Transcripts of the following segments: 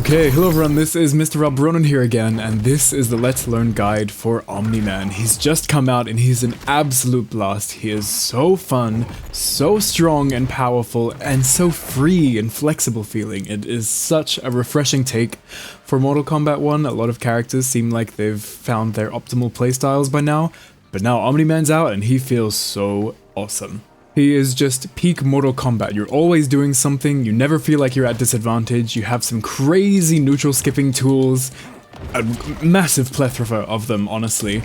Okay, hello everyone, this is Mr. Rob Ronan here again, and this is the Let's Learn guide for Omni-Man. He's just come out and he's an absolute blast. He is so fun, so strong and powerful, and so free and flexible feeling. It is such a refreshing take for Mortal Kombat 1. A lot of characters seem like they've found their optimal playstyles by now, but now Omni-Man's out and he feels so awesome. He is just peak Mortal Kombat. You're always doing something, you never feel like you're at disadvantage, you have some crazy neutral skipping tools, a massive plethora of them, honestly.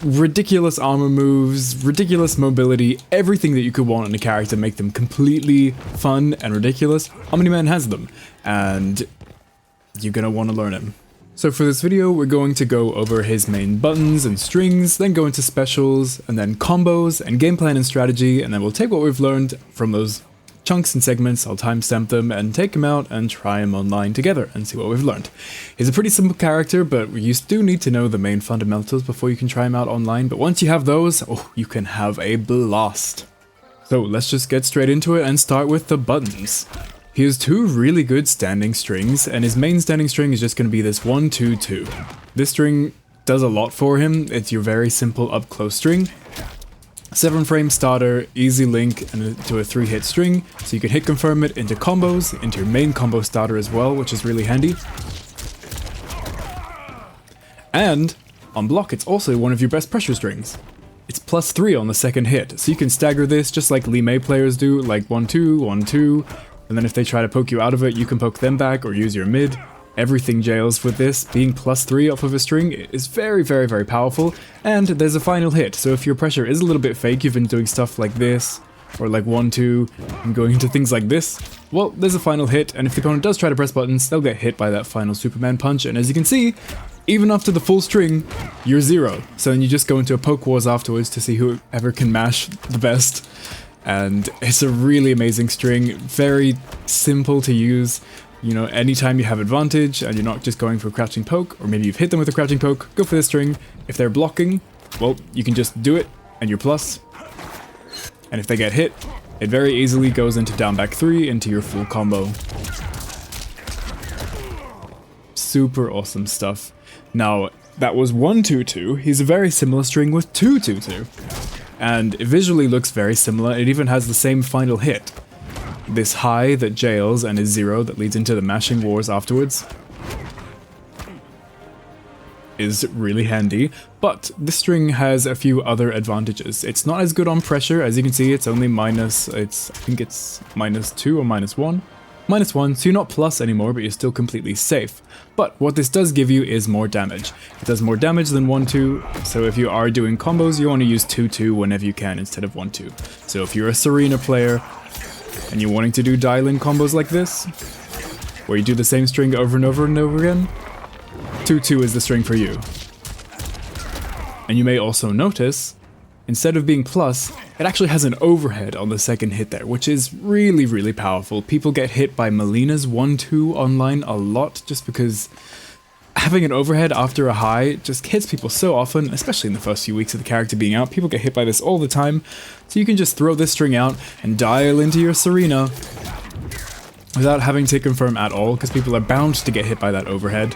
Ridiculous armor moves, ridiculous mobility, everything that you could want in a character, make them completely fun and ridiculous. Omni-Man has them, and you're gonna want to learn him. So for this video, we're going to go over his main buttons and strings, then go into specials, and then combos, and game plan and strategy, and then we'll take what we've learned from those chunks and segments, I'll timestamp them, and take them out and try them online together and see what we've learned. He's a pretty simple character, but you do need to know the main fundamentals before you can try him out online, but once you have those, oh, you can have a blast. So let's just get straight into it and start with the buttons. He has two really good standing strings, and his main standing string is just going to be this 1-2-2. This string does a lot for him. It's your very simple up close string. 7-frame starter, easy link into a 3-hit string, so you can hit confirm it into combos, into your main combo starter as well, which is really handy. And on block, it's also one of your best pressure strings. It's +3 on the second hit, so you can stagger this just like Lee May players do, like 1-2, 1-2. And then if they try to poke you out of it, you can poke them back or use your mid. Everything jails with this. Being +3 off of a string is very, very, very powerful. And there's a final hit, so if your pressure is a little bit fake, you've been doing stuff like this, or like 1-2, and going into things like this, well, there's a final hit, and if the opponent does try to press buttons, they'll get hit by that final Superman punch, and as you can see, even after the full string, you're 0. So then you just go into a poke wars afterwards to see whoever can mash the best. And it's a really amazing string, very simple to use. You know, anytime you have advantage and you're not just going for a crouching poke, or maybe you've hit them with a crouching poke, go for this string. If they're blocking, well, you can just do it and you're plus. And if they get hit, it very easily goes into down back 3 into your full combo. Super awesome stuff. Now, that was 1-2-2. He's a very similar string with 2-2-2. And it visually looks very similar. It even has the same final hit. This high that jails and is 0 that leads into the mashing wars afterwards is really handy, but this string has a few other advantages. It's not as good on pressure, as you can see. It's only I think it's -2 or -1. -1, so you're not plus anymore, but you're still completely safe. But what this does give you is more damage. It does more damage than 1-2, so if you are doing combos, you want to use 2-2 whenever you can instead of 1-2. So if you're a Sareena player, and you're wanting to do dial-in combos like this, where you do the same string over and over and over again, 2-2 is the string for you. And you may also notice, instead of being plus, it actually has an overhead on the second hit there, which is really, really powerful. People get hit by Melina's 1-2 online a lot, just because having an overhead after a high just hits people so often, especially in the first few weeks of the character being out. People get hit by this all the time, so you can just throw this string out and dial into your Sareena without having to confirm at all, because people are bound to get hit by that overhead.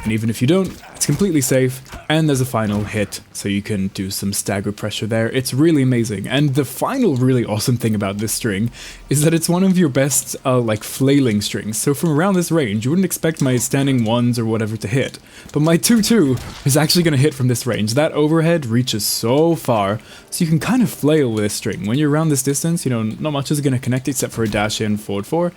And even if you don't, it's completely safe, and there's a final hit, so you can do some stagger pressure there. It's really amazing. And the final really awesome thing about this string is that it's one of your best, like, flailing strings. So from around this range, you wouldn't expect my standing 1s or whatever to hit, but my 2-2 is actually going to hit from this range. That overhead reaches so far, so you can kind of flail with this string. When you're around this distance, you know, not much is going to connect except for a dash in forward 4,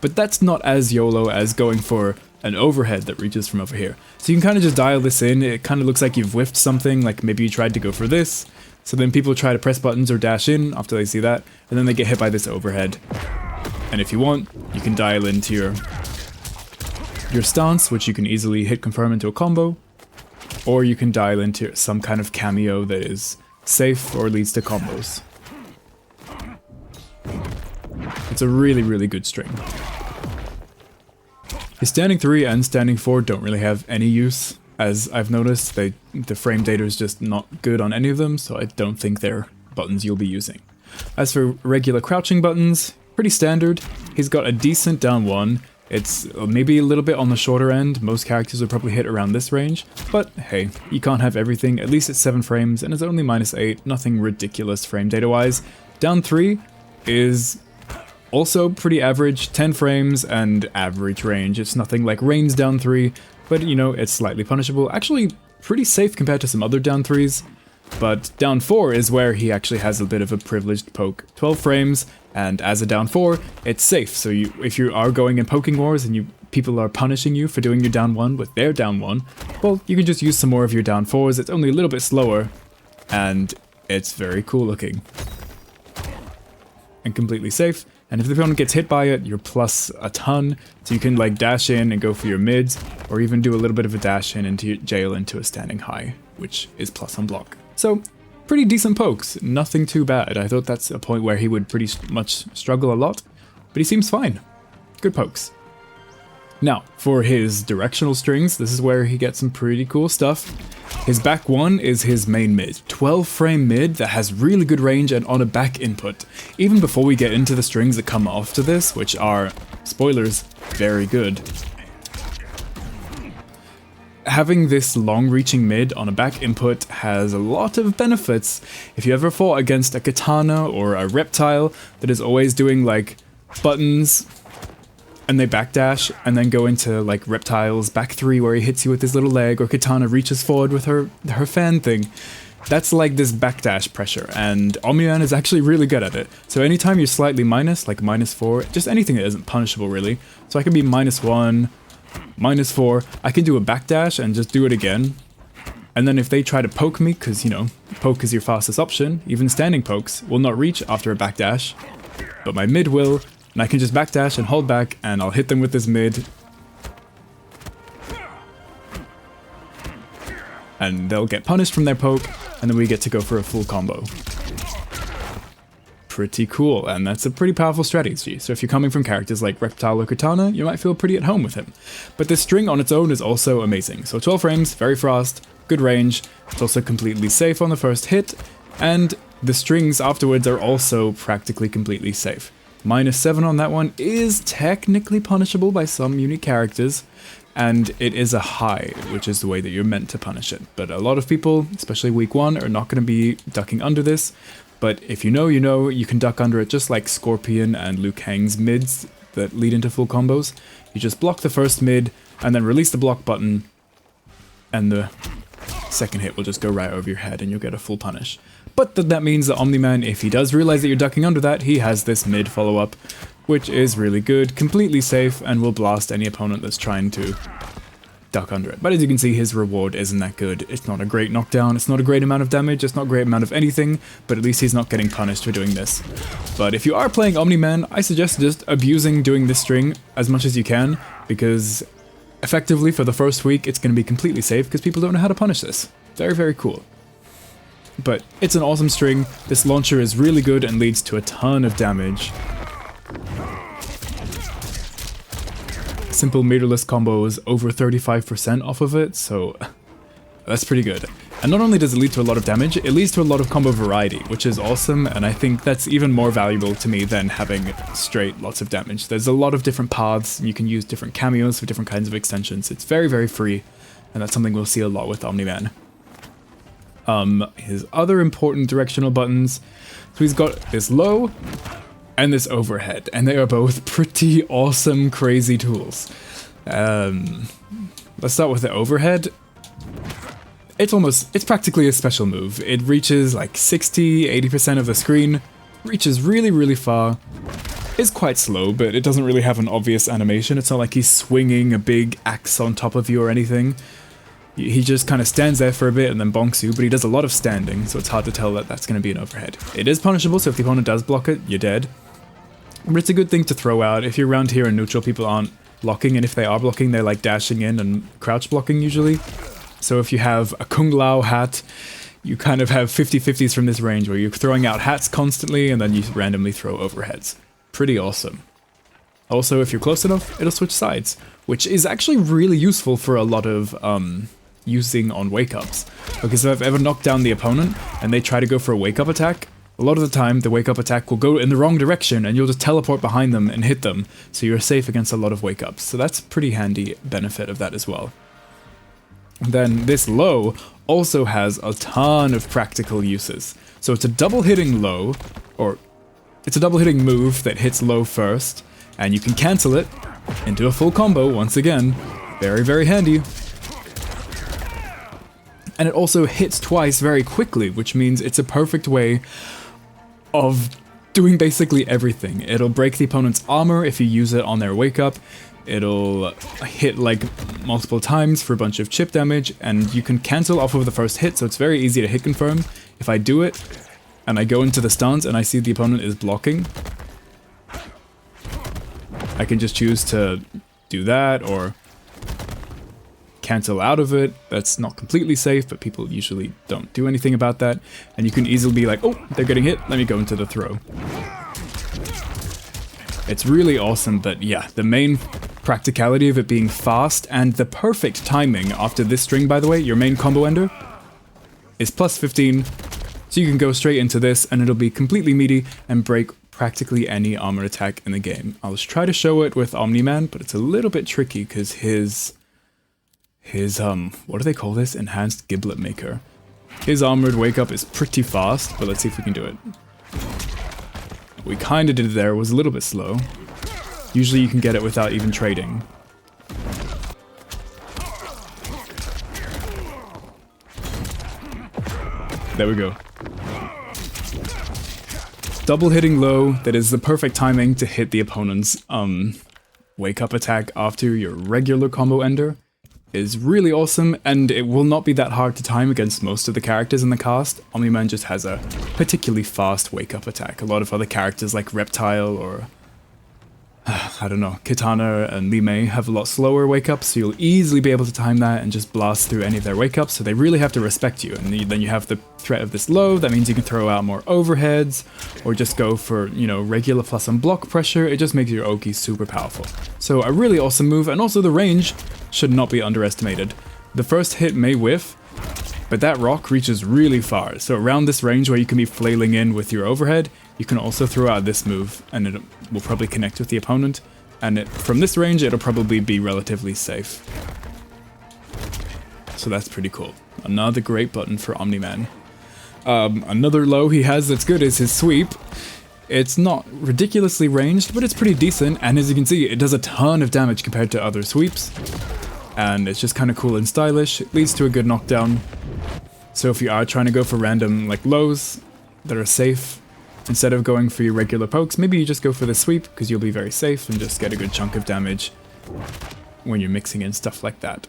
but that's not as YOLO as going for an overhead that reaches from over here. So you can kind of just dial this in. It kind of looks like you've whiffed something, like maybe you tried to go for this, so then people try to press buttons or dash in after they see that, and then they get hit by this overhead. And if you want, you can dial into your stance, which you can easily hit confirm into a combo, or you can dial into some kind of Kameo that is safe or leads to combos. It's a really, really good string. His standing 3 and standing 4 don't really have any use, as I've noticed. The frame data is just not good on any of them, so I don't think they're buttons you'll be using. As for regular crouching buttons, Pretty standard. He's got a decent down 1. It's maybe a little bit on the shorter end. Most characters would probably hit around this range. But hey, you can't have everything. At least it's 7 frames and it's only -8. Nothing ridiculous frame data wise. Down 3 is also pretty average. 10 frames and average range. It's nothing like Rain's down 3. But you know, it's slightly punishable. Actually pretty safe compared to some other down 3s. But down 4 is where he actually has a bit of a privileged poke. 12 frames, and as a down 4, it's safe. So if you are going in poking wars and people are punishing you for doing your down 1 with their down 1, well, you can just use some more of your down 4s. It's only a little bit slower, and it's very cool looking. And completely safe. And if the opponent gets hit by it, you're plus a ton, so you can like dash in and go for your mids, or even do a little bit of a dash in into your jail into a standing high, which is plus on block. So, pretty decent pokes, nothing too bad. I thought that's a point where he would pretty much struggle a lot, but he seems fine. Good pokes. Now, for his directional strings, this is where he gets some pretty cool stuff. His back 1 is his main mid, 12 frame mid that has really good range and on a back input. Even before we get into the strings that come after this, which are, spoilers, very good. Having this long-reaching mid on a back input has a lot of benefits. If you ever fought against a katana or a reptile that is always doing like buttons and they backdash and then go into like reptiles back 3 where he hits you with his little leg, or katana reaches forward with her fan thing, that's like this backdash pressure, and Omniman is actually really good at it. So anytime you're slightly minus, like -4, just anything that isn't punishable really. So I can be -1, -4, I can do a backdash and just do it again. And then if they try to poke me, because, you know, poke is your fastest option, even standing pokes will not reach after a backdash, but my mid will, and I can just backdash and hold back, and I'll hit them with this mid. And they'll get punished from their poke, and then we get to go for a full combo. Pretty cool, and that's a pretty powerful strategy. So if you're coming from characters like Reptile or Katana, you might feel pretty at home with him. But this string on its own is also amazing. So 12 frames, very fast, good range, it's also completely safe on the first hit, and the strings afterwards are also practically completely safe. -7 on that one is technically punishable by some unique characters, and it is a high, which is the way that you're meant to punish it. But a lot of people, especially week 1, are not going to be ducking under this. But if you know, you know, you can duck under it just like Scorpion and Liu Kang's mids that lead into full combos. You just block the first mid, and then release the block button, and the second hit will just go right over your head and you'll get a full punish. But that means that Omniman, if he does realize that you're ducking under that, he has this mid follow-up, which is really good, completely safe, and will blast any opponent that's trying to duck under it. But as you can see, his reward isn't that good. It's not a great knockdown, it's not a great amount of damage, it's not a great amount of anything, but at least he's not getting punished for doing this. But if you are playing Omniman, I suggest just abusing doing this string as much as you can, because effectively for the first week it's going to be completely safe because people don't know how to punish this. Very, very cool. But it's an awesome string. This launcher is really good and leads to a ton of damage. Simple meterless combos over 35% off of it, so that's pretty good. And not only does it lead to a lot of damage, it leads to a lot of combo variety, which is awesome, and I think that's even more valuable to me than having straight lots of damage. There's a lot of different paths, you can use different cameos for different kinds of extensions. It's very, very free, and that's something we'll see a lot with Omniman. His other important directional buttons, so he's got this low and this overhead, and they are both pretty awesome, crazy tools. Let's start with the overhead. It's practically a special move. It reaches like 60-80% of the screen, reaches really, really far, is quite slow, but it doesn't really have an obvious animation. It's not like he's swinging a big axe on top of you or anything. He just kind of stands there for a bit and then bonks you, but he does a lot of standing, so it's hard to tell that that's going to be an overhead. It is punishable, so if the opponent does block it, you're dead. But it's a good thing to throw out. If you're around here and neutral people aren't blocking, and if they are blocking, they're like dashing in and crouch blocking usually. So if you have a Kung Lao hat, you kind of have 50-50s from this range where you're throwing out hats constantly and then you randomly throw overheads. Pretty awesome. Also, if you're close enough, it'll switch sides, which is actually really useful for a lot of using on wake-ups. Because if I've ever knocked down the opponent and they try to go for a wake-up attack, a lot of the time the wake up attack will go in the wrong direction and you'll just teleport behind them and hit them, so you're safe against a lot of wake ups. So that's a pretty handy benefit of that as well. Then this low also has a ton of practical uses. So it's a double hitting low, or it's a double hitting move that hits low first, and you can cancel it into a full combo once again. Very, very handy. And it also hits twice very quickly, which means it's a perfect way of doing basically everything. It'll break the opponent's armor if you use it on their wake up. It'll hit like multiple times for a bunch of chip damage, and you can cancel off of the first hit, so it's very easy to hit confirm. If I do it, and I go into the stance and I see the opponent is blocking, I can just choose to do that, or cancel out of it. That's not completely safe, but people usually don't do anything about that. And you can easily be like, oh, they're getting hit, let me go into the throw. It's really awesome, but yeah, the main practicality of it being fast and the perfect timing after this string, by the way, your main combo ender, is plus 15, so you can go straight into this and it'll be completely meaty and break practically any armor attack in the game. I'll just try to show it with Omni-Man, but it's a little bit tricky because his what do they call this? Enhanced Giblet Maker. His armored wake up is pretty fast, but let's see if we can do it. We kinda did it there, it was a little bit slow. Usually you can get it without even trading. There we go. Double hitting low, that is the perfect timing to hit the opponent's wake up attack after your regular combo ender, is really awesome, and it will not be that hard to time against most of the characters in the cast. Omni-Man just has a particularly fast wake up attack. A lot of other characters like Reptile or I don't know, Kitana and Li Mei have a lot slower wake ups, so you'll easily be able to time that and just blast through any of their wake ups, so they really have to respect you. And then you have the threat of this low, that means you can throw out more overheads, or just go for, you know, regular plus and block pressure. It just makes your Oki super powerful. So a really awesome move, and also the range should not be underestimated. The first hit may whiff, but that rock reaches really far, so around this range where you can be flailing in with your overhead, you can also throw out this move, and it will probably connect with the opponent, and from this range it'll probably be relatively safe. So that's pretty cool. Another great button for Omni-Man. Another low he has that's good is his sweep. It's not ridiculously ranged, but it's pretty decent, and as you can see, it does a ton of damage compared to other sweeps. And it's just kind of cool and stylish. It leads to a good knockdown. So if you are trying to go for random like lows that are safe, instead of going for your regular pokes, maybe you just go for the sweep, because you'll be very safe and just get a good chunk of damage when you're mixing in stuff like that.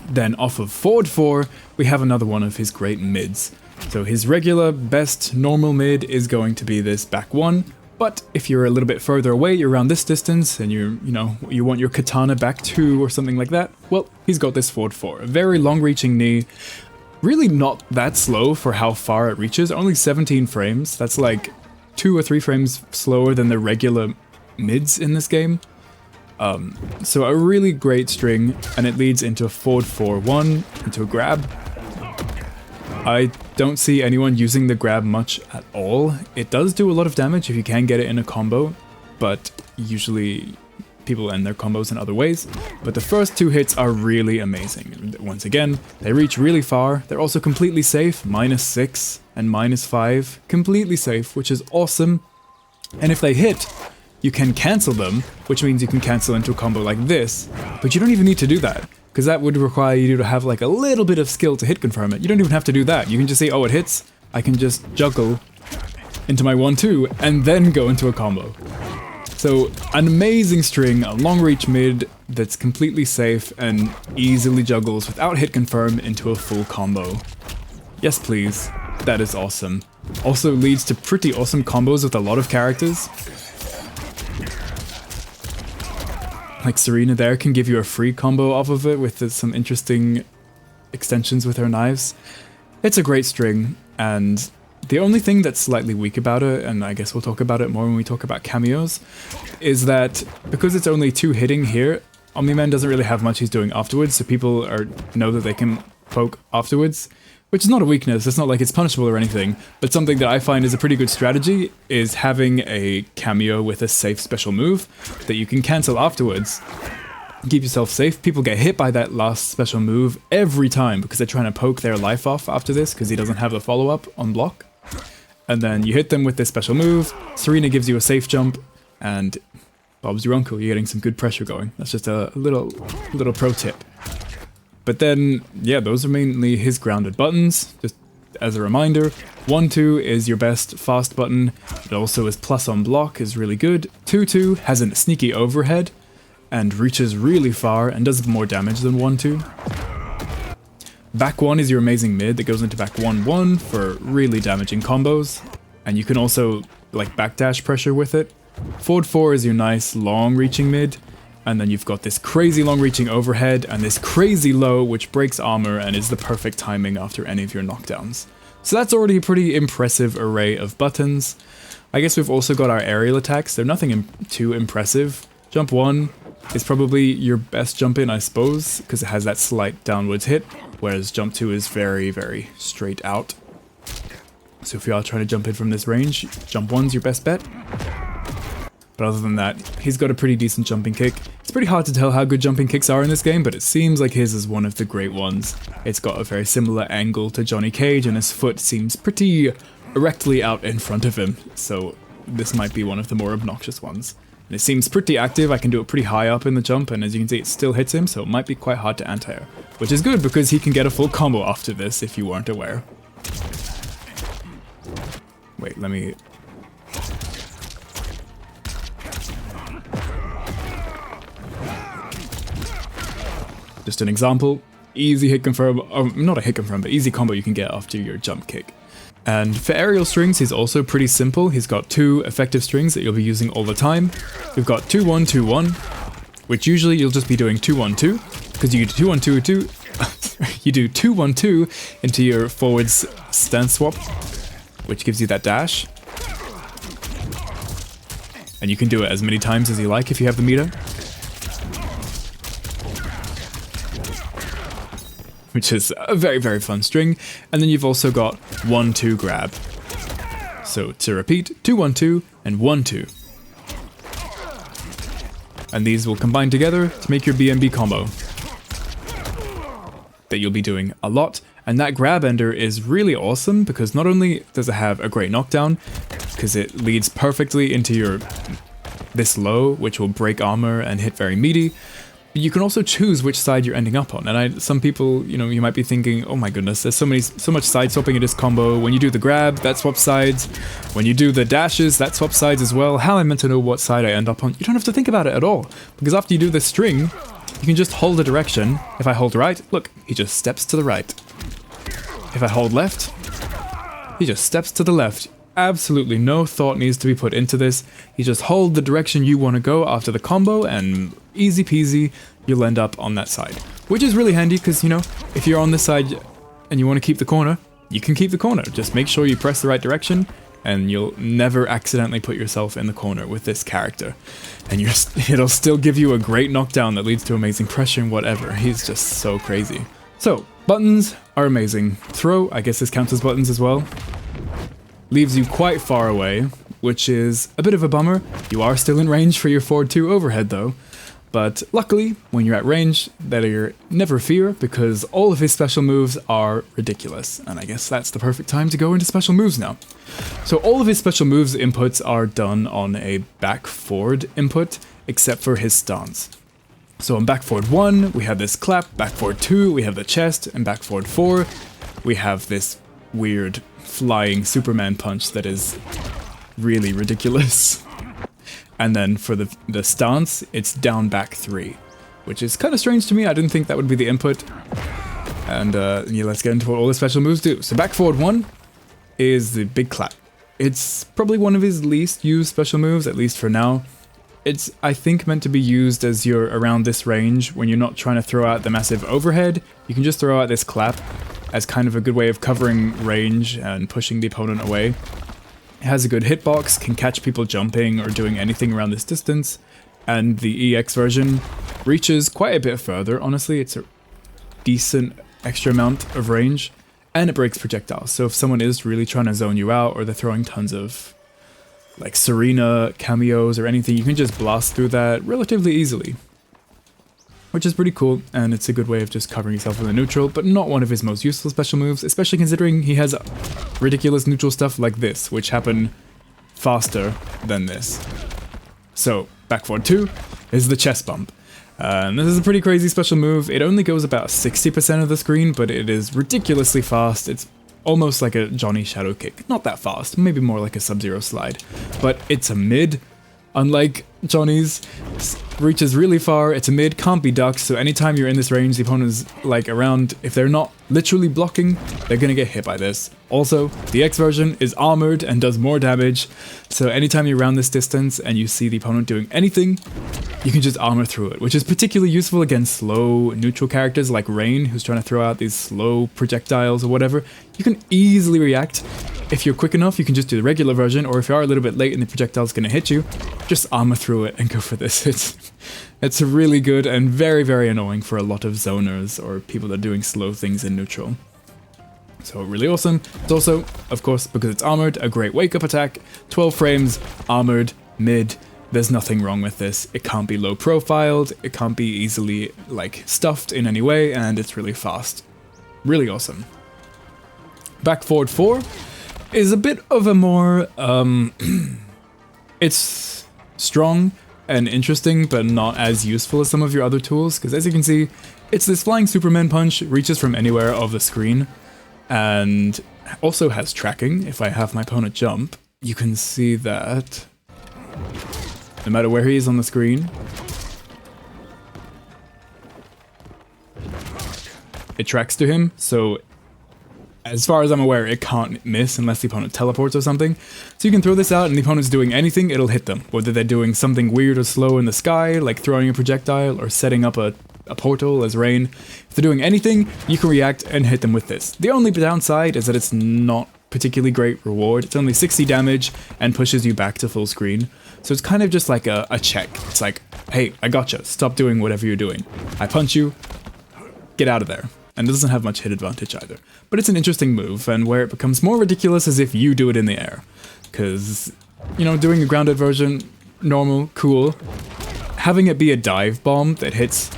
Then off of forward 4, we have another one of his great mids. So his regular best normal mid is going to be this back 1, but if you're a little bit further away, you're around this distance, and you want your Katana back 2 or something like that, well, he's got this forward 4. A very long-reaching knee, really not that slow for how far it reaches, only 17 frames. That's like 2 or 3 frames slower than the regular mids in this game. So a really great string, and it leads into a forward 4-1, into a grab. I don't see anyone using the grab much at all. It does do a lot of damage if you can get it in a combo, but usually people end their combos in other ways. But the first 2 hits are really amazing. Once again, they reach really far. They're also completely safe, -6 and -5, completely safe, which is awesome. And if they hit, you can cancel them, which means you can cancel into a combo like this, but you don't even need to do that, because that would require you to have like a little bit of skill to hit confirm it. You don't even have to do that. You can just say, oh, it hits, I can just juggle into my 1-2 and then go into a combo. So an amazing string, a long reach mid that's completely safe and easily juggles without hit confirm into a full combo. Yes please, that is awesome. Also leads to pretty awesome combos with a lot of characters. Like Sareena there can give you a free combo off of it with some interesting extensions with her knives. It's a great string, and the only thing that's slightly weak about it, and I guess we'll talk about it more when we talk about cameos, is that because it's only 2 hitting here, Omni-Man doesn't really have much he's doing afterwards, so people know that they can poke afterwards. which is not a weakness, it's not like it's punishable or anything, but something that I find is a pretty good strategy is having a Kameo with a safe special move that you can cancel afterwards. Keep yourself safe. People get hit by that last special move every time because they're trying to poke their life off after this because he doesn't have the follow-up on block. And then you hit them with this special move, Sareena gives you a safe jump, and Bob's your uncle, you're getting some good pressure going. That's just a little pro tip. But then, yeah, those are mainly his grounded buttons. Just as a reminder, 1-2 is your best fast button. It also is plus on block, is really good. 2-2 has a sneaky overhead and reaches really far and does more damage than 1-2. Back 1 is your amazing mid that goes into back 1-1 for really damaging combos. And you can also like backdash pressure with it. Forward 4 is your nice long reaching mid. And then you've got this crazy long reaching overhead and this crazy low which breaks armor and is the perfect timing after any of your knockdowns. So that's already a pretty impressive array of buttons. I guess we've also got our aerial attacks. They're nothing too impressive. Jump 1 is probably your best jump in, I suppose, because it has that slight downwards hit, whereas jump 2 is very, very straight out. So if you are trying to jump in from this range, jump 1's your best bet. But other than that, he's got a pretty decent jumping kick. It's pretty hard to tell how good jumping kicks are in this game, but it seems like his is one of the great ones. It's got a very similar angle to Johnny Cage, and his foot seems pretty erectly out in front of him, so this might be one of the more obnoxious ones. And it seems pretty active, I can do it pretty high up in the jump, and as you can see it still hits him, so it might be quite hard to anti-air. Which is good, because he can get a full combo after this, if you weren't aware. Wait, let me... Just an example, easy hit confirm, not a hit confirm, but easy combo you can get after your jump kick. And for aerial strings, he's also pretty simple. He's got 2 effective strings that you'll be using all the time. We've got 2-1, 2-1, which usually you'll just be doing 2-1-2, because you do 2-1-2-2, you do 2-1-2 into your forwards stance swap, which gives you that dash. And you can do it as many times as you like if you have the meter. Which is a very, very fun string. And then you've also got 1-2 grab. So to repeat, 2-1-2 and 1-2. And these will combine together to make your BNB combo that you'll be doing a lot. And that grab ender is really awesome because not only does it have a great knockdown, because it leads perfectly into your this low, which will break armor and hit very meaty. You can also choose which side you're ending up on, and some people, you might be thinking, oh my goodness, there's so much side swapping in this combo. When you do the grab, that swaps sides. When you do the dashes, that swaps sides as well. How am I meant to know what side I end up on? You don't have to think about it at all, because after you do this string, you can just hold the direction. If I hold right, look, he just steps to the right. If I hold left, he just steps to the left. Absolutely no thought needs to be put into this. You just hold the direction you want to go after the combo and easy peasy, you'll end up on that side. Which is really handy because, if you're on this side and you want to keep the corner, you can keep the corner. Just make sure you press the right direction and you'll never accidentally put yourself in the corner with this character. And it'll still give you a great knockdown that leads to amazing pressure and whatever. He's just so crazy. So, buttons are amazing. Throw, I guess this counts as buttons as well. Leaves you quite far away, which is a bit of a bummer. You are still in range for your forward 2 overhead though. But luckily, when you're at range, you're never fear, because all of his special moves are ridiculous. And I guess that's the perfect time to go into special moves now. So all of his special moves inputs are done on a back forward input, except for his stance. So on back forward 1, we have this clap, back forward 2, we have the chest, and back forward 4, we have this weird flying Superman punch that is really ridiculous. And then for the stance, it's down back 3, which is kind of strange to me. I didn't think that would be the input. And yeah, let's get into what all the special moves do. So back forward 1 is the big clap. It's probably one of his least used special moves, at least for now. It's, I think, meant to be used as you're around this range when you're not trying to throw out the massive overhead. You can just throw out this clap as kind of a good way of covering range and pushing the opponent away. It has a good hitbox, can catch people jumping or doing anything around this distance, and the EX version reaches quite a bit further, honestly. It's a decent extra amount of range, and it breaks projectiles. So if someone is really trying to zone you out, or they're throwing tons of like Sareena, Kameos, or anything, you can just blast through that relatively easily. Which is pretty cool, and it's a good way of just covering yourself with a neutral, but not one of his most useful special moves, especially considering he has ridiculous neutral stuff like this, which happen faster than this. So, back forward 2 is the chest bump. And this is a pretty crazy special move. It only goes about 60% of the screen, but it is ridiculously fast. It's almost like a Johnny Shadow kick. Not that fast, maybe more like a Sub-Zero slide. But it's a mid, unlike Johnny's, reaches really far, it's a mid, can't be ducked, so anytime you're in this range, the opponent's like around, if they're not literally blocking, they're gonna get hit by this. Also, the X version is armored and does more damage, so anytime you're around this distance and you see the opponent doing anything, you can just armor through it, which is particularly useful against slow neutral characters like Rain, who's trying to throw out these slow projectiles or whatever. You can easily react. If you're quick enough, you can just do the regular version, or if you are a little bit late and the projectile's gonna hit you, just armor through it and go for this. It's really good and very, very annoying for a lot of zoners or people that are doing slow things in neutral. So really awesome. It's also, of course, because it's armored, a great wake-up attack. 12 frames, armored, mid. There's nothing wrong with this. It can't be low profiled, it can't be easily like stuffed in any way, and it's really fast. Really awesome. Back forward 4 is a bit of a more, it's strong and interesting, but not as useful as some of your other tools, because as you can see, it's this flying Superman punch, reaches from anywhere of the screen, and also has tracking. If I have my opponent jump, you can see that no matter where he is on the screen, it tracks to him, so as far as I'm aware, it can't miss unless the opponent teleports or something. So you can throw this out and the opponent's doing anything, it'll hit them. Whether they're doing something weird or slow in the sky, like throwing a projectile or setting up a portal as Rain. If they're doing anything, you can react and hit them with this. The only downside is that it's not particularly great reward. It's only 60 damage and pushes you back to full screen. So it's kind of just like a check. It's like, hey, I gotcha, stop doing whatever you're doing. I punch you, get out of there. And it doesn't have much hit advantage either. But it's an interesting move, and where it becomes more ridiculous is if you do it in the air. Because, you know, doing a grounded version, normal, cool. Having it be a dive bomb that hits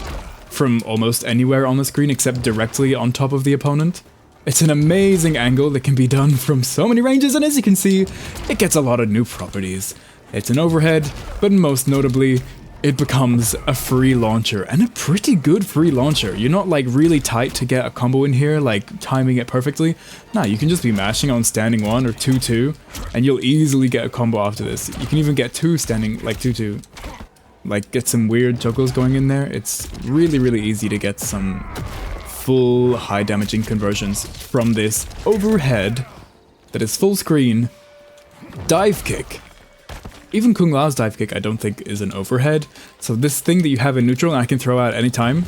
from almost anywhere on the screen except directly on top of the opponent, it's an amazing angle that can be done from so many ranges, and as you can see, it gets a lot of new properties. It's an overhead, but most notably, it becomes a free launcher, and a pretty good free launcher. You're not like really tight to get a combo in here, like timing it perfectly. Nah, you can just be mashing on standing 1 or 2-2, and you'll easily get a combo after this. You can even get 2 standing, like 2-2. Like get some weird juggles going in there. It's really, really easy to get some full high damaging conversions from this overhead that is full screen dive kick. Even Kung Lao's dive kick I don't think is an overhead, so this thing that you have in neutral and I can throw out anytime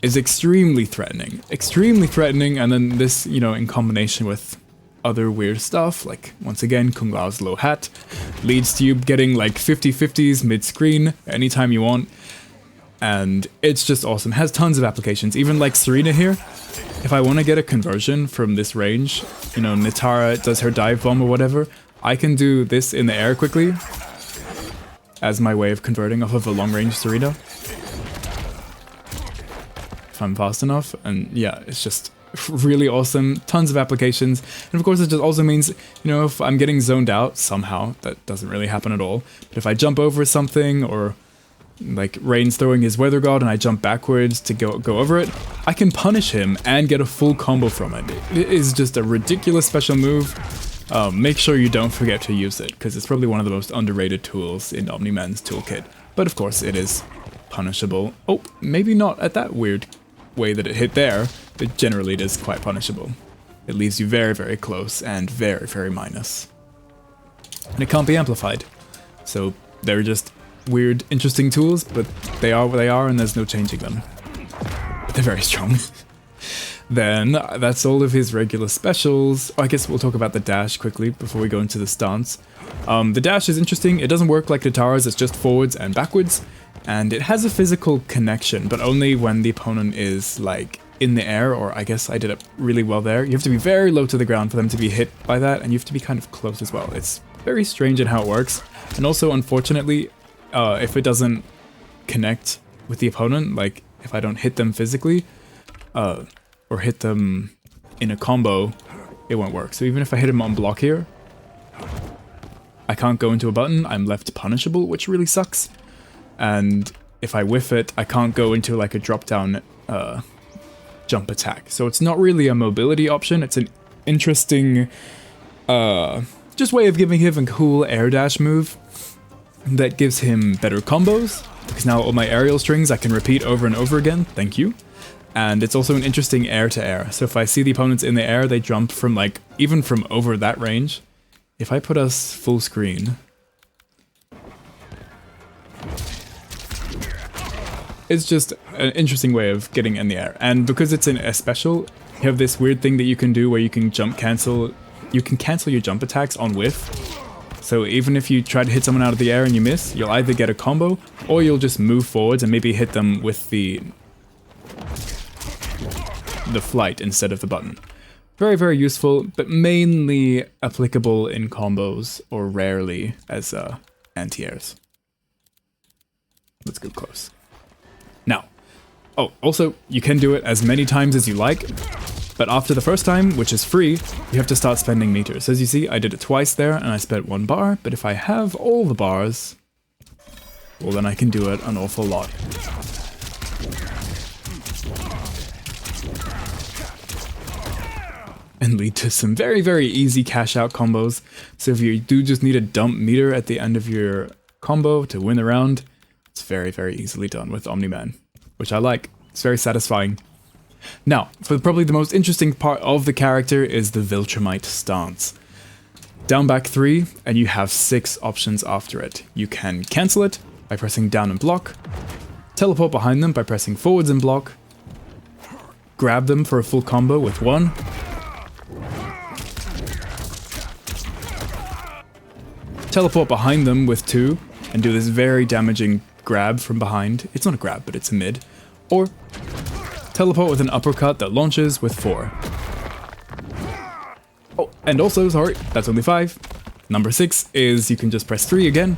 is extremely threatening. Extremely threatening, and then this, you know, in combination with other weird stuff, like, once again, Kung Lao's low hat, leads to you getting like 50-50s mid-screen anytime you want, and it's just awesome. It has tons of applications, even like Sareena here. If I want to get a conversion from this range, you know, Nitara does her dive bomb or whatever, I can do this in the air quickly as my way of converting off of a long-range Sareena if I'm fast enough. And yeah, it's just really awesome, tons of applications. And of course it just also means, you know, if I'm getting zoned out somehow, that doesn't really happen at all, but if I jump over something, or like Rain's throwing his Weather God and I jump backwards to go over it, I can punish him and get a full combo from it. It is just a ridiculous special move. Make sure you don't forget to use it, because it's probably one of the most underrated tools in Omni-Man's toolkit. But of course it is punishable. Oh, maybe not at that weird way that it hit there, but generally it is quite punishable. It leaves you very, very close and very, very minus. And it can't be amplified. So they're just weird, interesting tools, but they are what they are and there's no changing them. But they're very strong. Then, that's all of his regular specials. I guess we'll talk about the dash quickly before we go into the stance. The dash is interesting. It doesn't work like Nitara's, it's just forwards and backwards. And it has a physical connection, but only when the opponent is, like, in the air, or I guess I did it really well there. You have to be very low to the ground for them to be hit by that, and you have to be kind of close as well. It's very strange in how it works. And also, unfortunately, if it doesn't connect with the opponent, like if I don't hit them physically, or hit them in a combo, it won't work. So even if I hit him on block here, I can't go into a button, I'm left punishable, which really sucks. And if I whiff it, I can't go into like a drop down jump attack. So it's not really a mobility option, it's an interesting just way of giving him a cool air dash move that gives him better combos, because now all my aerial strings I can repeat over and over again, thank you. And it's also an interesting air to air. So if I see the opponents in the air, they jump from like, even from over that range. If I put us full screen, it's just an interesting way of getting in the air. And because it's a special, you have this weird thing that you can do where you can jump cancel, you can cancel your jump attacks on whiff. So even if you try to hit someone out of the air and you miss, you'll either get a combo, or you'll just move forwards and maybe hit them with the flight instead of the button. Very, very useful, but mainly applicable in combos or rarely as anti-airs. Let's go close. Now, oh, also, you can do it as many times as you like, but after the first time, which is free, you have to start spending meters. As you see, I did it twice there and I spent 1 bar, but if I have all the bars, well then I can do it an awful lot. And lead to some very, very easy cash out combos. So if you do just need a dump meter at the end of your combo to win the round, it's very, very easily done with Omni-Man, which I like. It's very satisfying. Now, for probably the most interesting part of the character is the Viltrumite Stance. Down back 3, and you have 6 options after it. You can cancel it by pressing down and block, teleport behind them by pressing forwards and block, grab them for a full combo with 1, teleport behind them with 2, and do this very damaging grab from behind. It's not a grab, but it's a mid. Or teleport with an uppercut that launches with 4. Oh, and also, sorry, that's only 5. Number 6 is you can just press 3 again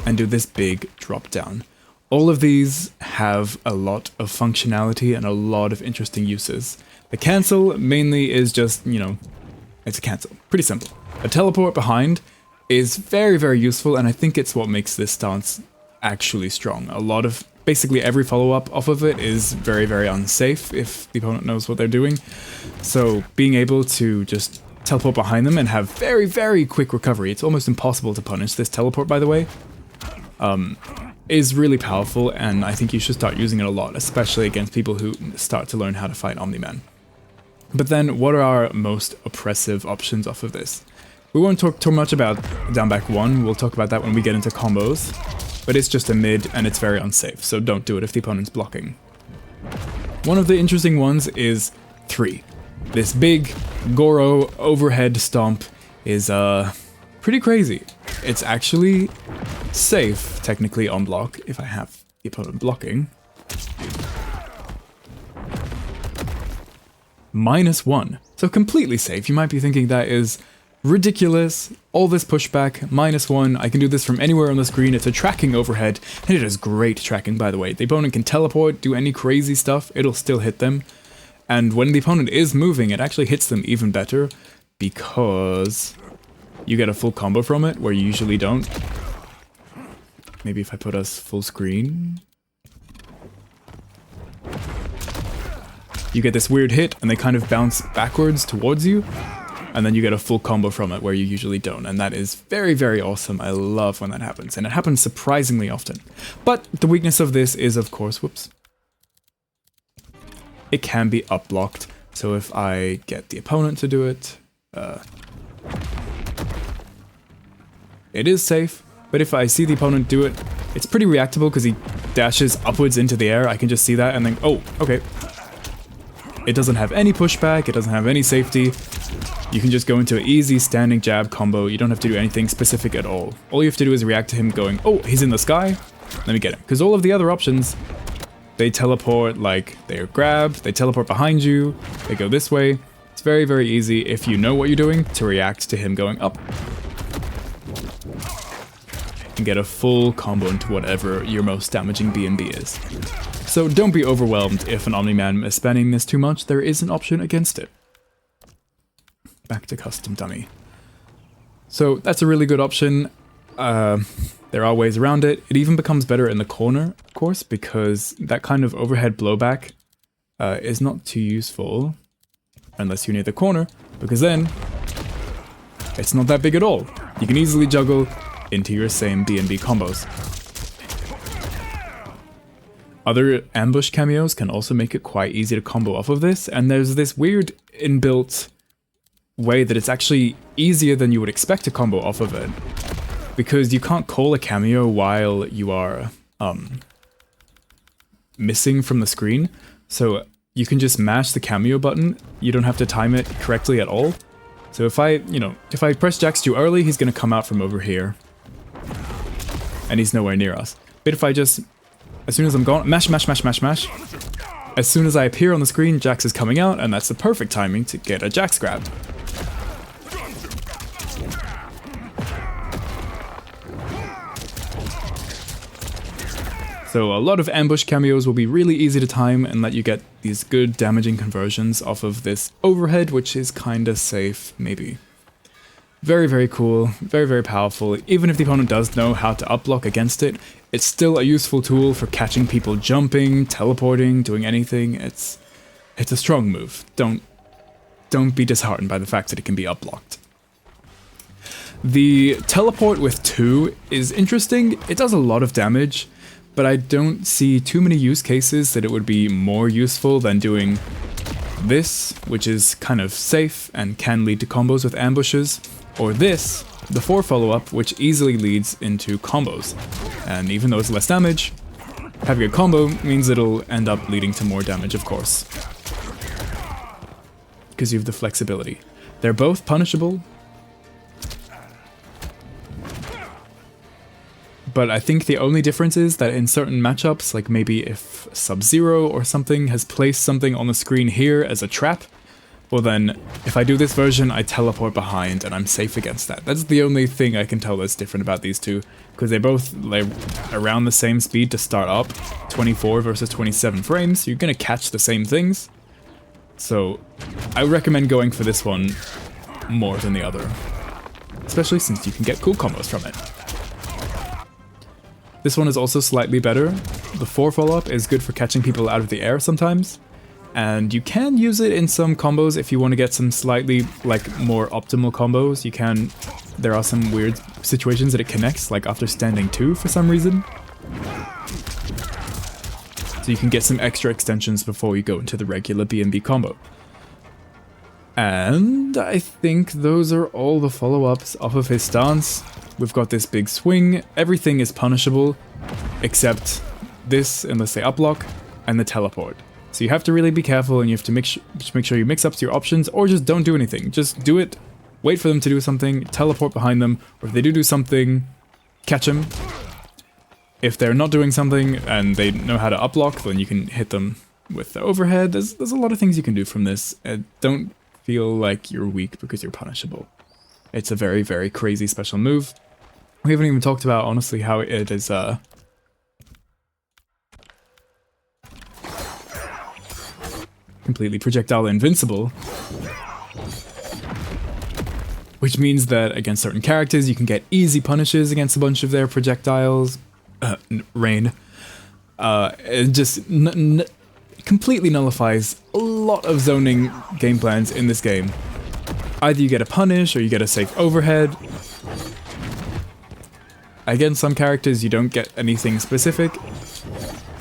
and do this big drop down. All of these have a lot of functionality and a lot of interesting uses. The cancel mainly is just, you know, it's a cancel. Pretty simple. A teleport behind is very, very useful, and I think it's what makes this stance actually strong. A lot of, basically every follow-up off of it is very, very unsafe if the opponent knows what they're doing. So being able to just teleport behind them and have very, very quick recovery, it's almost impossible to punish this teleport, by the way, is really powerful, and I think you should start using it a lot, especially against people who start to learn how to fight Omni-Man. But then, what are our most oppressive options off of this? We won't talk too much about down back 1, we'll talk about that when we get into combos, but it's just a mid and it's very unsafe, so don't do it if the opponent's blocking. One of the interesting ones is 3. This big Goro overhead stomp is pretty crazy. It's actually safe, technically, on block, if I have the opponent blocking. -1, so completely safe. You might be thinking that is ridiculous, all this pushback, -1, I can do this from anywhere on the screen, it's a tracking overhead, and it is great tracking, by the way. The opponent can teleport, do any crazy stuff, it'll still hit them. And when the opponent is moving, it actually hits them even better, because you get a full combo from it, where you usually don't. Maybe if I put us full screen. You get this weird hit, and they kind of bounce backwards towards you. And then you get a full combo from it where you usually don't, and that is very, very awesome. I love when that happens, and it happens surprisingly often. But the weakness of this is, of course, whoops, it can be up blocked. So if I get the opponent to do it, it is safe, but if I see the opponent do it, it's pretty reactable because he dashes upwards into the air. I can just see that and then, oh, okay. It doesn't have any pushback, it doesn't have any safety. You can just go into an easy standing jab combo. You don't have to do anything specific at all. All you have to do is react to him going, oh, he's in the sky, let me get him. Because all of the other options They teleport like they're grabbed, they teleport behind you, they go this way. It's very, very easy if you know what you're doing to react to him going up. And get a full combo into whatever your most damaging B&B is. So don't be overwhelmed if an Omni-Man is spamming this too much, there is an option against it. Back to custom dummy. So that's a really good option. There are ways around it. It even becomes better in the corner, of course, because that kind of overhead blowback is not too useful unless you're near the corner, because then it's not that big at all. You can easily juggle into your same B&B combos. Other ambush cameos can also make it quite easy to combo off of this, and there's this weird inbuilt way that it's actually easier than you would expect to combo off of it, because you can't call a cameo while you are missing from the screen, so you can just mash the cameo button. You don't have to time it correctly at all. So if I press Jax too early, he's gonna come out from over here, and he's nowhere near us. But if I just, as soon as I'm gone, mash, mash, mash, mash, mash, as soon as I appear on the screen, Jax is coming out, and that's the perfect timing to get a Jax grab. So a lot of ambush cameos will be really easy to time and let you get these good damaging conversions off of this overhead, which is kinda safe, maybe. Very, very cool, very, very powerful. Even if the opponent does know how to up-block against it, it's still a useful tool for catching people jumping, teleporting, doing anything. It's a strong move. Don't be disheartened by the fact that it can be up-blocked. The teleport with 2 is interesting. It does a lot of damage, but I don't see too many use cases that it would be more useful than doing this, which is kind of safe and can lead to combos with ambushes, or this, the 4 follow-up, which easily leads into combos. And even though it's less damage, having a combo means it'll end up leading to more damage, of course, because you have the flexibility. They're both punishable, but I think the only difference is that in certain matchups, like maybe if Sub-Zero or something has placed something on the screen here as a trap, well then, if I do this version, I teleport behind and I'm safe against that. That's the only thing I can tell that's different about these two, because they both like around the same speed to start up, 24 versus 27 frames, so you're gonna catch the same things. So I recommend going for this one more than the other, especially since you can get cool combos from it. This one is also slightly better. The 4 follow-up is good for catching people out of the air sometimes, and you can use it in some combos if you want to get some slightly like more optimal combos. You can, there are some weird situations that it connects, like after standing 2 for some reason. So you can get some extra extensions before you go into the regular B&B combo. And I think those are all the follow-ups off of his stance. We've got this big swing, everything is punishable, except this, unless they uplock, and the teleport. So you have to really be careful, and you have to make sure you mix up your options, or just don't do anything. Just do it, wait for them to do something, teleport behind them, or if they do something, catch them. If they're not doing something, and they know how to uplock, then you can hit them with the overhead. There's a lot of things you can do from this. Don't feel like you're weak because you're punishable. It's a very, very crazy special move. We haven't even talked about, honestly, how it is, completely projectile invincible. Which means that against certain characters, you can get easy punishes against a bunch of their projectiles. Rain. It just completely nullifies a lot of zoning game plans in this game. Either you get a punish, or you get a safe overhead. Against some characters, you don't get anything specific.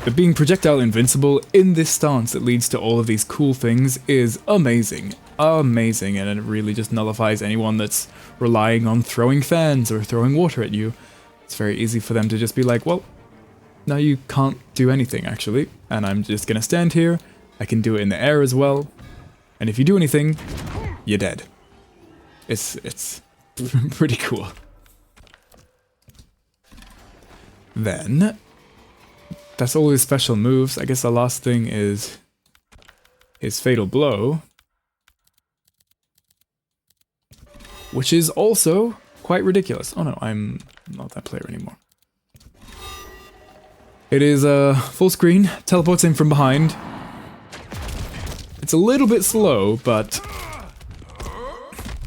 But being projectile invincible in this stance that leads to all of these cool things is amazing. Amazing, and it really just nullifies anyone that's relying on throwing fans or throwing water at you. It's very easy for them to just be like, well, now you can't do anything actually, and I'm just gonna stand here. I can do it in the air as well, and if you do anything, you're dead. It's pretty cool. Then, that's all his special moves. I guess the last thing is his Fatal Blow, which is also quite ridiculous. Oh no, I'm not that player anymore. It is full screen, teleports in from behind. It's a little bit slow, but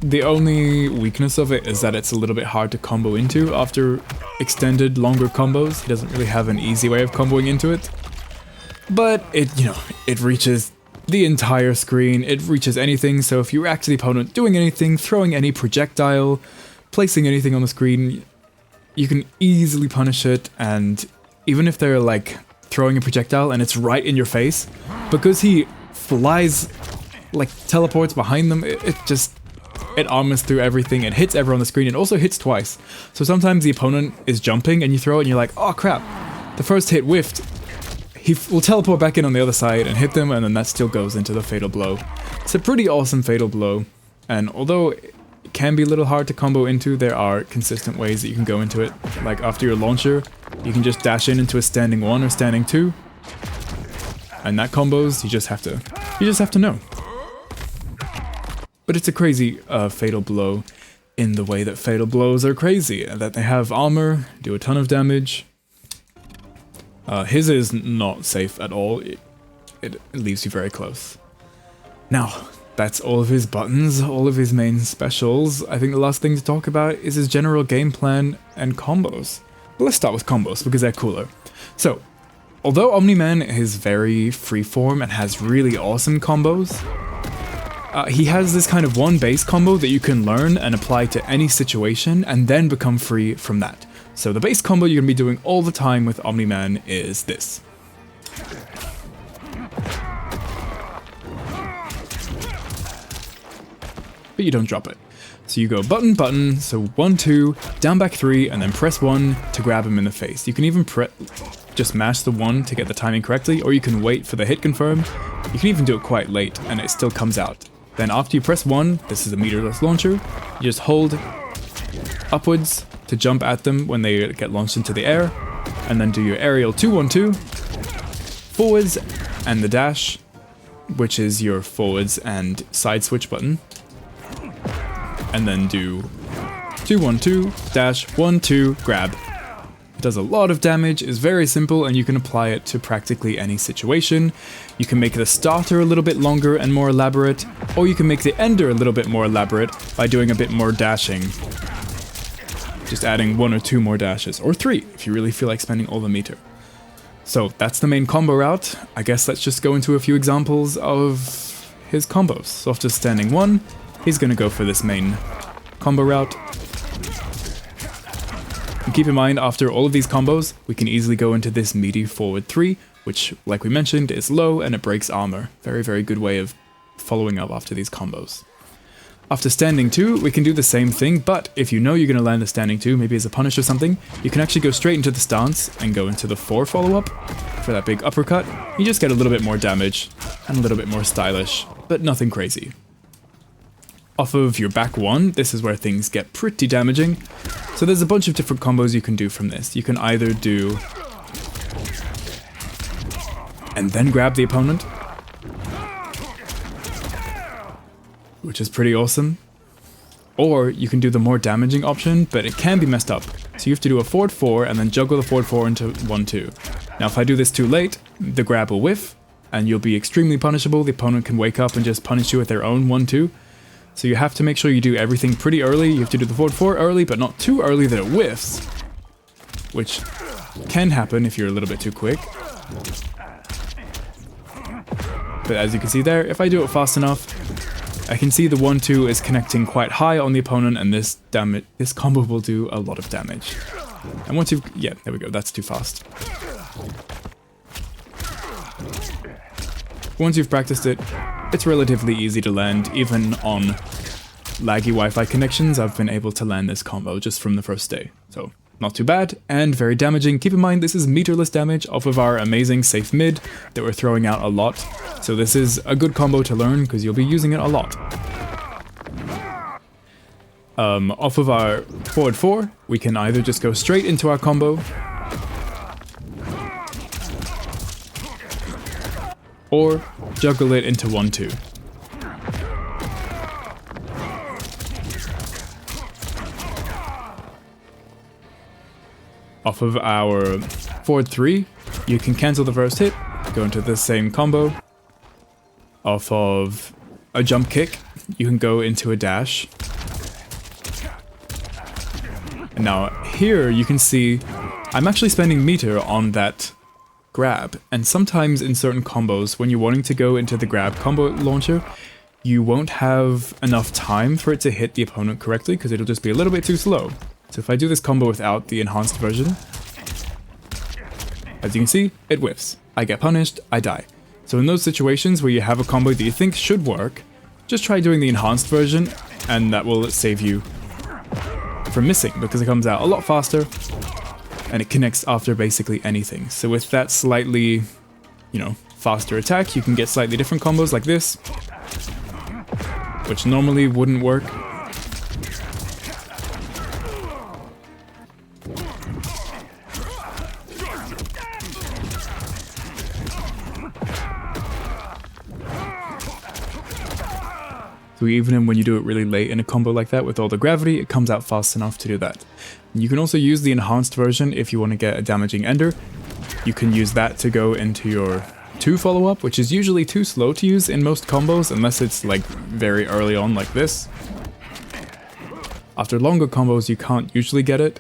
the only weakness of it is that it's a little bit hard to combo into after extended, longer combos. He doesn't really have an easy way of comboing into it. But it, you know, it reaches the entire screen, it reaches anything, so if you react to the opponent doing anything, throwing any projectile, placing anything on the screen, you can easily punish it, and even if they're like throwing a projectile and it's right in your face, because he flies, like teleports behind them, it armors through everything, it hits everyone on the screen, it also hits twice. So sometimes the opponent is jumping and you throw it and you're like, oh crap, the first hit whiffed. He will teleport back in on the other side and hit them, and then that still goes into the Fatal Blow. It's a pretty awesome Fatal Blow, and although it can be a little hard to combo into, there are consistent ways that you can go into it. Like after your launcher, you can just dash in into a standing 1 or standing 2, and that combos, you just have to know. But it's a crazy Fatal Blow in the way that Fatal Blows are crazy, that they have armor, do a ton of damage. His is not safe at all, it leaves you very close. Now, that's all of his buttons, all of his main specials. I think the last thing to talk about is his general game plan and combos. But let's start with combos, because they're cooler. So, although Omni-Man is very freeform and has really awesome combos, he has this kind of one base combo that you can learn and apply to any situation and then become free from that. So the base combo you're going to be doing all the time with Omni-Man is this. But you don't drop it. So you go button, button, so 1, 2, down back 3, and then press 1 to grab him in the face. You can even just mash the 1 to get the timing correctly, or you can wait for the hit confirm. You can even do it quite late and it still comes out. Then after you press 1, this is a meterless launcher, you just hold upwards to jump at them when they get launched into the air, and then do your aerial 2-1-2, forwards, and the dash, which is your forwards and side switch button, and then do 2-1-2, dash, 1-2, grab. It does a lot of damage, is very simple, and you can apply it to practically any situation. You can make the starter a little bit longer and more elaborate, or you can make the ender a little bit more elaborate by doing a bit more dashing. Just adding 1 or 2 more dashes, or 3 if you really feel like spending all the meter. So that's the main combo route. I guess let's just go into a few examples of his combos. So after standing 1, he's gonna go for this main combo route. And keep in mind, after all of these combos, we can easily go into this meaty forward 3, which, like we mentioned, is low and it breaks armor. Very, very good way of following up after these combos. After standing 2, we can do the same thing, but if you know you're going to land a standing 2, maybe as a punish or something, you can actually go straight into the stance and go into the 4 follow-up for that big uppercut. You just get a little bit more damage and a little bit more stylish, but nothing crazy. Off of your back 1, this is where things get pretty damaging. So there's a bunch of different combos you can do from this. You can either do and then grab the opponent, which is pretty awesome. Or you can do the more damaging option, but it can be messed up. So you have to do a forward 4 and then juggle the forward 4 into 1-2. Now if I do this too late, the grab will whiff, and you'll be extremely punishable. The opponent can wake up and just punish you with their own 1-2. So you have to make sure you do everything pretty early. You have to do the forward 4 early, but not too early that it whiffs, which can happen if you're a little bit too quick. But as you can see there, if I do it fast enough, I can see the 1-2 is connecting quite high on the opponent, and this combo will do a lot of damage. And once you've... yeah, there we go, that's too fast. Once you've practiced it, it's relatively easy to land. Even on laggy Wi-Fi connections, I've been able to land this combo just from the first day. So, not too bad, and very damaging. Keep in mind, this is meterless damage off of our amazing safe mid that we're throwing out a lot. So this is a good combo to learn, because you'll be using it a lot. Off of our forward 4, we can either just go straight into our combo, or juggle it into 1-2. Off of our forward 3, you can cancel the first hit, go into the same combo. Off of a jump kick, you can go into a dash. And now here you can see I'm actually spending meter on that grab, and sometimes in certain combos when you're wanting to go into the grab combo launcher, you won't have enough time for it to hit the opponent correctly because it'll just be a little bit too slow. So if I do this combo without the enhanced version, as you can see, it whiffs. I get punished, I die. So in those situations where you have a combo that you think should work, just try doing the enhanced version, and that will save you from missing because it comes out a lot faster and it connects after basically anything. So with that slightly, faster attack, you can get slightly different combos like this, which normally wouldn't work. So even when you do it really late in a combo like that with all the gravity, it comes out fast enough to do that. You can also use the enhanced version if you want to get a damaging ender. You can use that to go into your 2 follow-up, which is usually too slow to use in most combos unless it's like very early on like this. After longer combos you can't usually get it.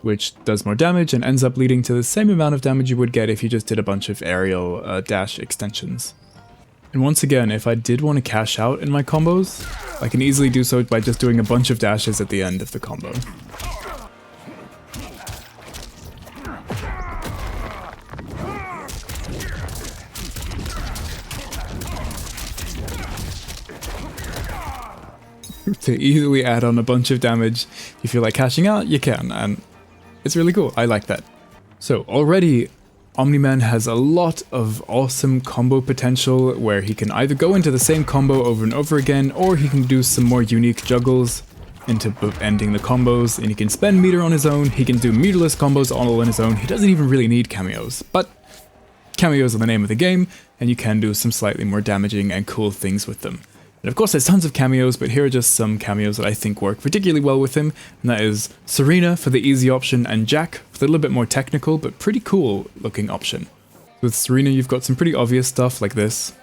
Which does more damage and ends up leading to the same amount of damage you would get if you just did a bunch of aerial dash extensions. And once again, if I did want to cash out in my combos, I can easily do so by just doing a bunch of dashes at the end of the combo. To easily add on a bunch of damage, if you feel like cashing out, you can, and it's really cool. I like that. So already, Omni-Man has a lot of awesome combo potential where he can either go into the same combo over and over again, or he can do some more unique juggles into ending the combos, and he can spend meter on his own, he can do meterless combos all on his own. He doesn't even really need cameos, but cameos are the name of the game, and you can do some slightly more damaging and cool things with them. And of course there's tons of cameos, but here are just some cameos that I think work particularly well with him, and that is Sareena for the easy option, and Jack for the little bit more technical but pretty cool looking option. With Sareena you've got some pretty obvious stuff like this.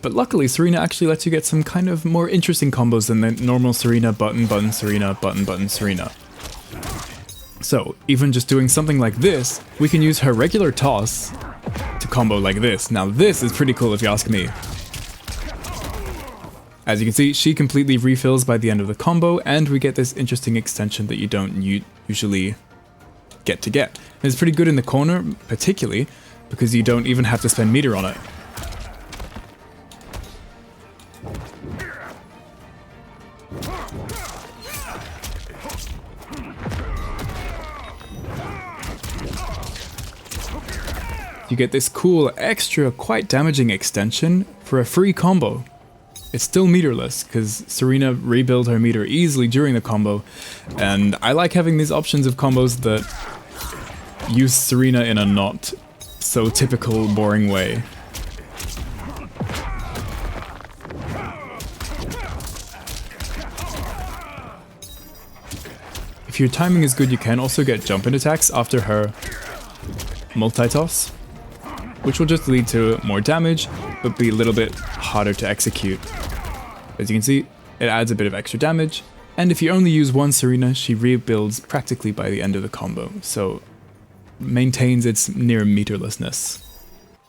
But luckily, Sareena actually lets you get some kind of more interesting combos than the normal Sareena button, button, Sareena, button, button, Sareena. So, even just doing something like this, we can use her regular toss to combo like this. Now this is pretty cool if you ask me. As you can see, she completely refills by the end of the combo, and we get this interesting extension that you don't usually get. And it's pretty good in the corner, particularly, because you don't even have to spend meter on it. You get this cool, extra, quite damaging extension for a free combo. It's still meterless, because Sareena rebuilt her meter easily during the combo, and I like having these options of combos that use Sareena in a not so typical, boring way. If your timing is good, you can also get jump-in attacks after her multi-toss, which will just lead to more damage, but be a little bit harder to execute. As you can see, it adds a bit of extra damage, and if you only use one Sareena, she rebuilds practically by the end of the combo, so maintains its near meterlessness.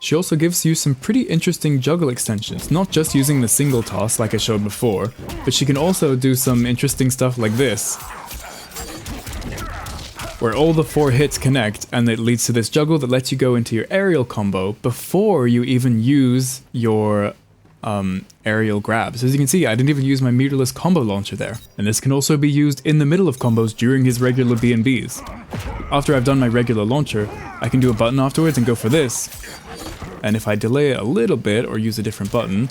She also gives you some pretty interesting juggle extensions, not just using the single toss like I showed before, but she can also do some interesting stuff like this, where all the 4 hits connect, and it leads to this juggle that lets you go into your aerial combo before you even use your aerial grabs. As you can see, I didn't even use my meterless combo launcher there. And this can also be used in the middle of combos during his regular B&Bs. After I've done my regular launcher, I can do a button afterwards and go for this. And if I delay it a little bit or use a different button,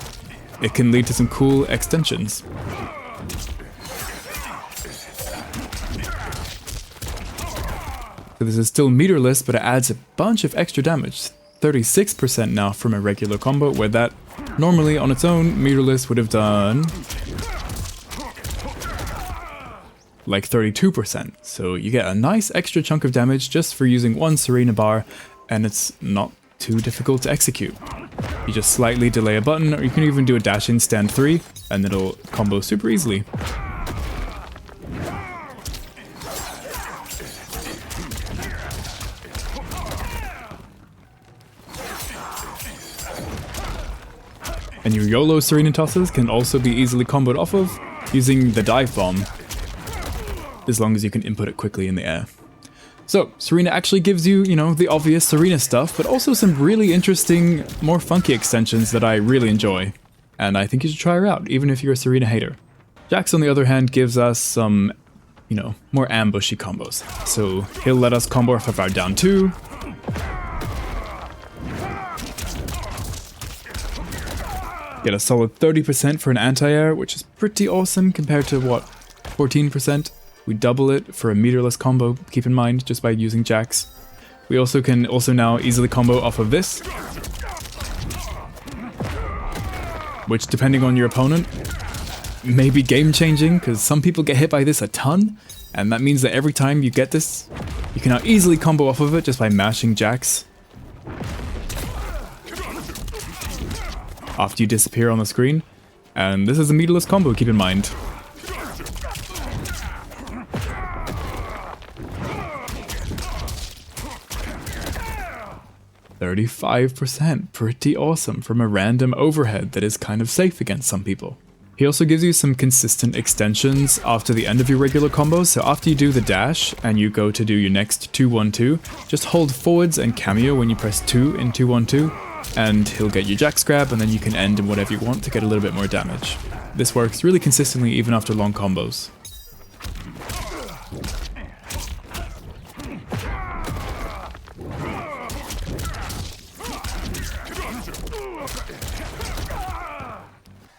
it can lead to some cool extensions. So this is still meterless, but it adds a bunch of extra damage. 36% now from a regular combo, where that normally on its own, meterless would have done like 32%. So you get a nice extra chunk of damage just for using one Sareena bar, and it's not too difficult to execute. You just slightly delay a button, or you can even do a dash in stand 3, and it'll combo super easily. And your YOLO Sareena tosses can also be easily comboed off of using the dive bomb, as long as you can input it quickly in the air. So, Sareena actually gives you, the obvious Sareena stuff, but also some really interesting, more funky extensions that I really enjoy. And I think you should try her out, even if you're a Sareena hater. Jax, on the other hand, gives us some, more ambushy combos. So, he'll let us combo off of our down 2, get a solid 30% for an anti-air, which is pretty awesome compared to, 14%? We double it for a meterless combo, keep in mind, just by using Jax. We also can now easily combo off of this, which, depending on your opponent, may be game-changing, because some people get hit by this a ton, and that means that every time you get this, you can now easily combo off of it just by mashing Jax after you disappear on the screen. And this is a meterless combo, keep in mind. %, pretty awesome from a random overhead that is kind of safe against some people. He also gives you some consistent extensions after the end of your regular combos, so after you do the dash and you go to do your next 2-1-2, just hold forwards and Kameo when you press 2 in 2-1-2, and he'll get your Jax grab, and then you can end in whatever you want to get a little bit more damage. This works really consistently even after long combos.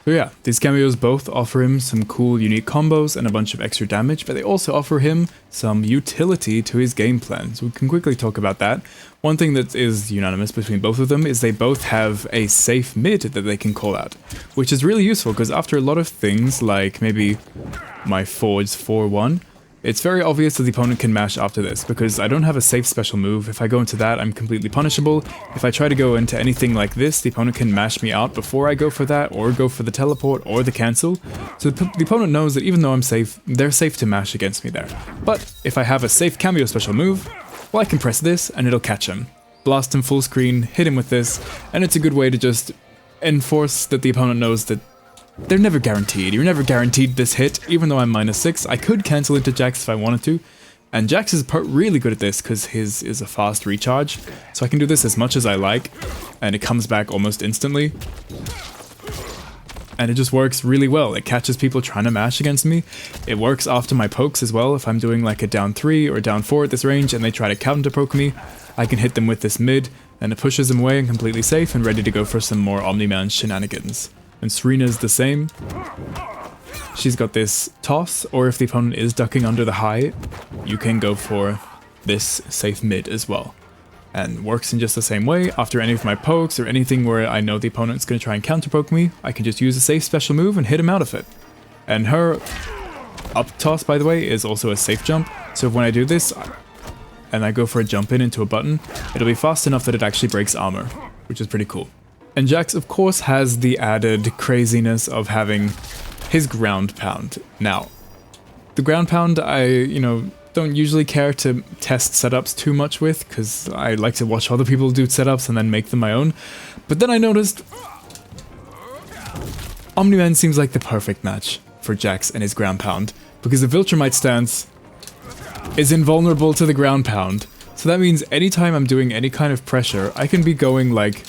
So yeah, these cameos both offer him some cool unique combos and a bunch of extra damage, but they also offer him some utility to his game plan, so we can quickly talk about that. One thing that is unanimous between both of them is they both have a safe mid that they can call out, which is really useful because after a lot of things like maybe my forwards 4-1, it's very obvious that the opponent can mash after this, because I don't have a safe special move. If I go into that, I'm completely punishable. If I try to go into anything like this, the opponent can mash me out before I go for that, or go for the teleport, or the cancel. So the opponent knows that even though I'm safe, they're safe to mash against me there. But if I have a safe Kameo special move, well, I can press this, and it'll catch him. Blast him full screen, hit him with this, and it's a good way to just enforce that the opponent knows that they're never guaranteed. You're never guaranteed this hit, even though I'm -6. I could cancel into Jax if I wanted to, and Jax is really good at this because his is a fast recharge, so I can do this as much as I like, and it comes back almost instantly. And it just works really well. It catches people trying to mash against me. It works after my pokes as well. If I'm doing like a down 3 or down 4 at this range and they try to counter poke me, I can hit them with this mid, and it pushes them away and completely safe and ready to go for some more Omni-Man shenanigans. And Sareena's the same. She's got this toss, or if the opponent is ducking under the high, you can go for this safe mid as well. And works in just the same way. After any of my pokes or anything where I know the opponent's going to try and counter poke me, I can just use a safe special move and hit him out of it. And her up toss, by the way, is also a safe jump. So when I do this, and I go for a jump in into a button, it'll be fast enough that it actually breaks armor, which is pretty cool. And Jax, of course, has the added craziness of having his ground pound. Now, the ground pound I, don't usually care to test setups too much with, because I like to watch other people do setups and then make them my own. But then I noticed Omni-Man seems like the perfect match for Jax and his ground pound, because the Viltrumite Stance is invulnerable to the ground pound. So that means anytime I'm doing any kind of pressure, I can be going like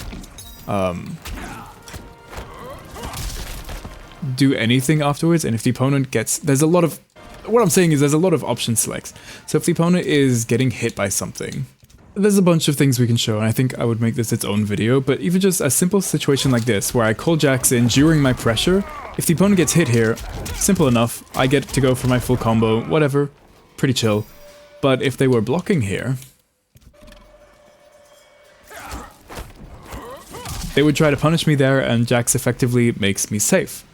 do anything afterwards, and if the opponent gets... What I'm saying is there's a lot of option selects. So if the opponent is getting hit by something, there's a bunch of things we can show, and I think I would make this its own video, but even just a simple situation like this, where I call Jax in during my pressure, if the opponent gets hit here, simple enough, I get to go for my full combo, whatever, pretty chill. But if they were blocking here, they would try to punish me there, and Jax effectively makes me safe.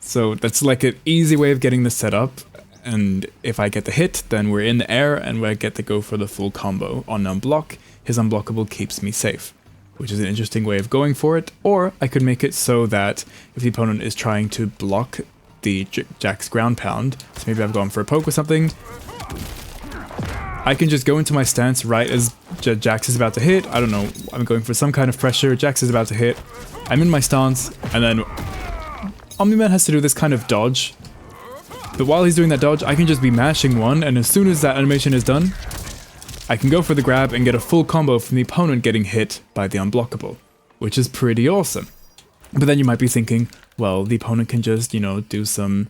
So that's like an easy way of getting this set up. And if I get the hit, then we're in the air and we get to go for the full combo. On unblock, his unblockable keeps me safe, which is an interesting way of going for it. Or I could make it so that if the opponent is trying to block the Jax ground pound, so maybe I've gone for a poke or something, I can just go into my stance right as Jax is about to hit. I don't know, I'm going for some kind of pressure, Jax is about to hit, I'm in my stance, and then Omni-Man has to do this kind of dodge. But while he's doing that dodge, I can just be mashing one, and as soon as that animation is done, I can go for the grab and get a full combo from the opponent getting hit by the unblockable, which is pretty awesome. But then you might be thinking, well, the opponent can just, you know, do some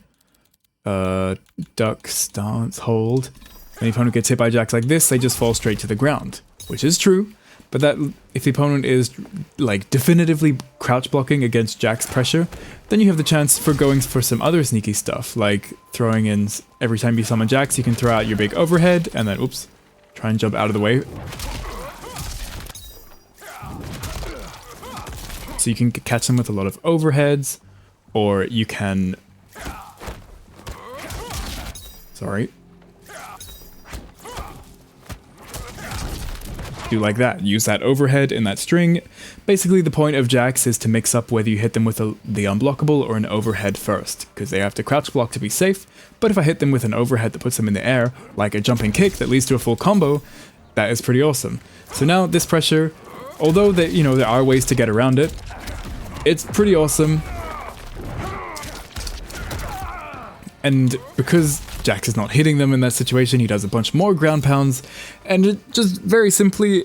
duck, stance, hold. When the opponent gets hit by Jax like this, they just fall straight to the ground, which is true. But that if the opponent is like definitively crouch blocking against Jax pressure, then you have the chance for going for some other sneaky stuff, like throwing in every time you summon Jax, you can throw out your big overhead and then, oops, try and jump out of the way. So you can catch them with a lot of overheads, or you can... Sorry. Do like that, use that overhead in that string. Basically the point of Jax is to mix up whether you hit them with the unblockable or an overhead first, because they have to crouch block to be safe, but if I hit them with an overhead that puts them in the air, like a jumping kick that leads to a full combo, that is pretty awesome. So now this pressure, although you know, there are ways to get around it, it's pretty awesome. And because Jax is not hitting them in that situation, he does a bunch more ground pounds, and it just very simply,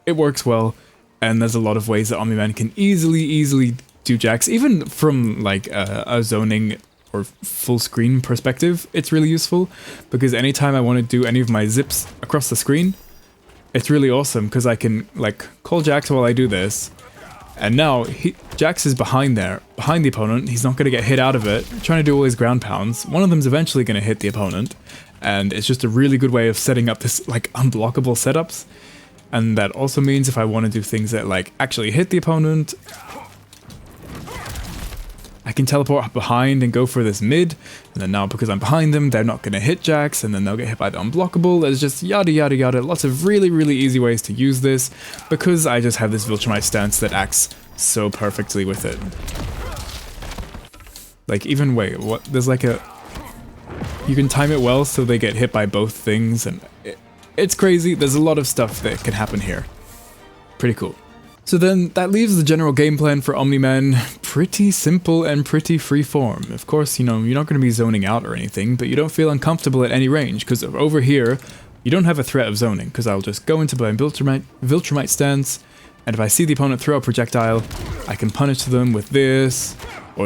it works well. And there's a lot of ways that Omni-Man can easily do Jax, even from like a zoning or full screen perspective. It's really useful because anytime I want to do any of my zips across the screen, it's really awesome because I can like call Jax while I do this. And now, Jax is behind the opponent, he's not going to get hit out of it, trying to do all his ground pounds. One of them's eventually going to hit the opponent, and it's just a really good way of setting up this, like, unblockable setups. And that also means if I want to do things that, like, actually hit the opponent, I can teleport behind and go for this mid, and then now because I'm behind them, they're not going to hit Jax, and then they'll get hit by the unblockable. There's just yada yada yada, lots of really easy ways to use this, because I just have this Viltrumite Stance that acts so perfectly with it. Like, even, wait, what, there's like a... You can time it well so they get hit by both things, and it's crazy. There's a lot of stuff that can happen here. Pretty cool. So then, that leaves the general game plan for Omni-Man pretty simple and pretty freeform. Of course, you know, you're not going to be zoning out or anything, but you don't feel uncomfortable at any range, because over here, you don't have a threat of zoning, because I'll just go into my Viltrumite Stance, and if I see the opponent throw a projectile, I can punish them with this, or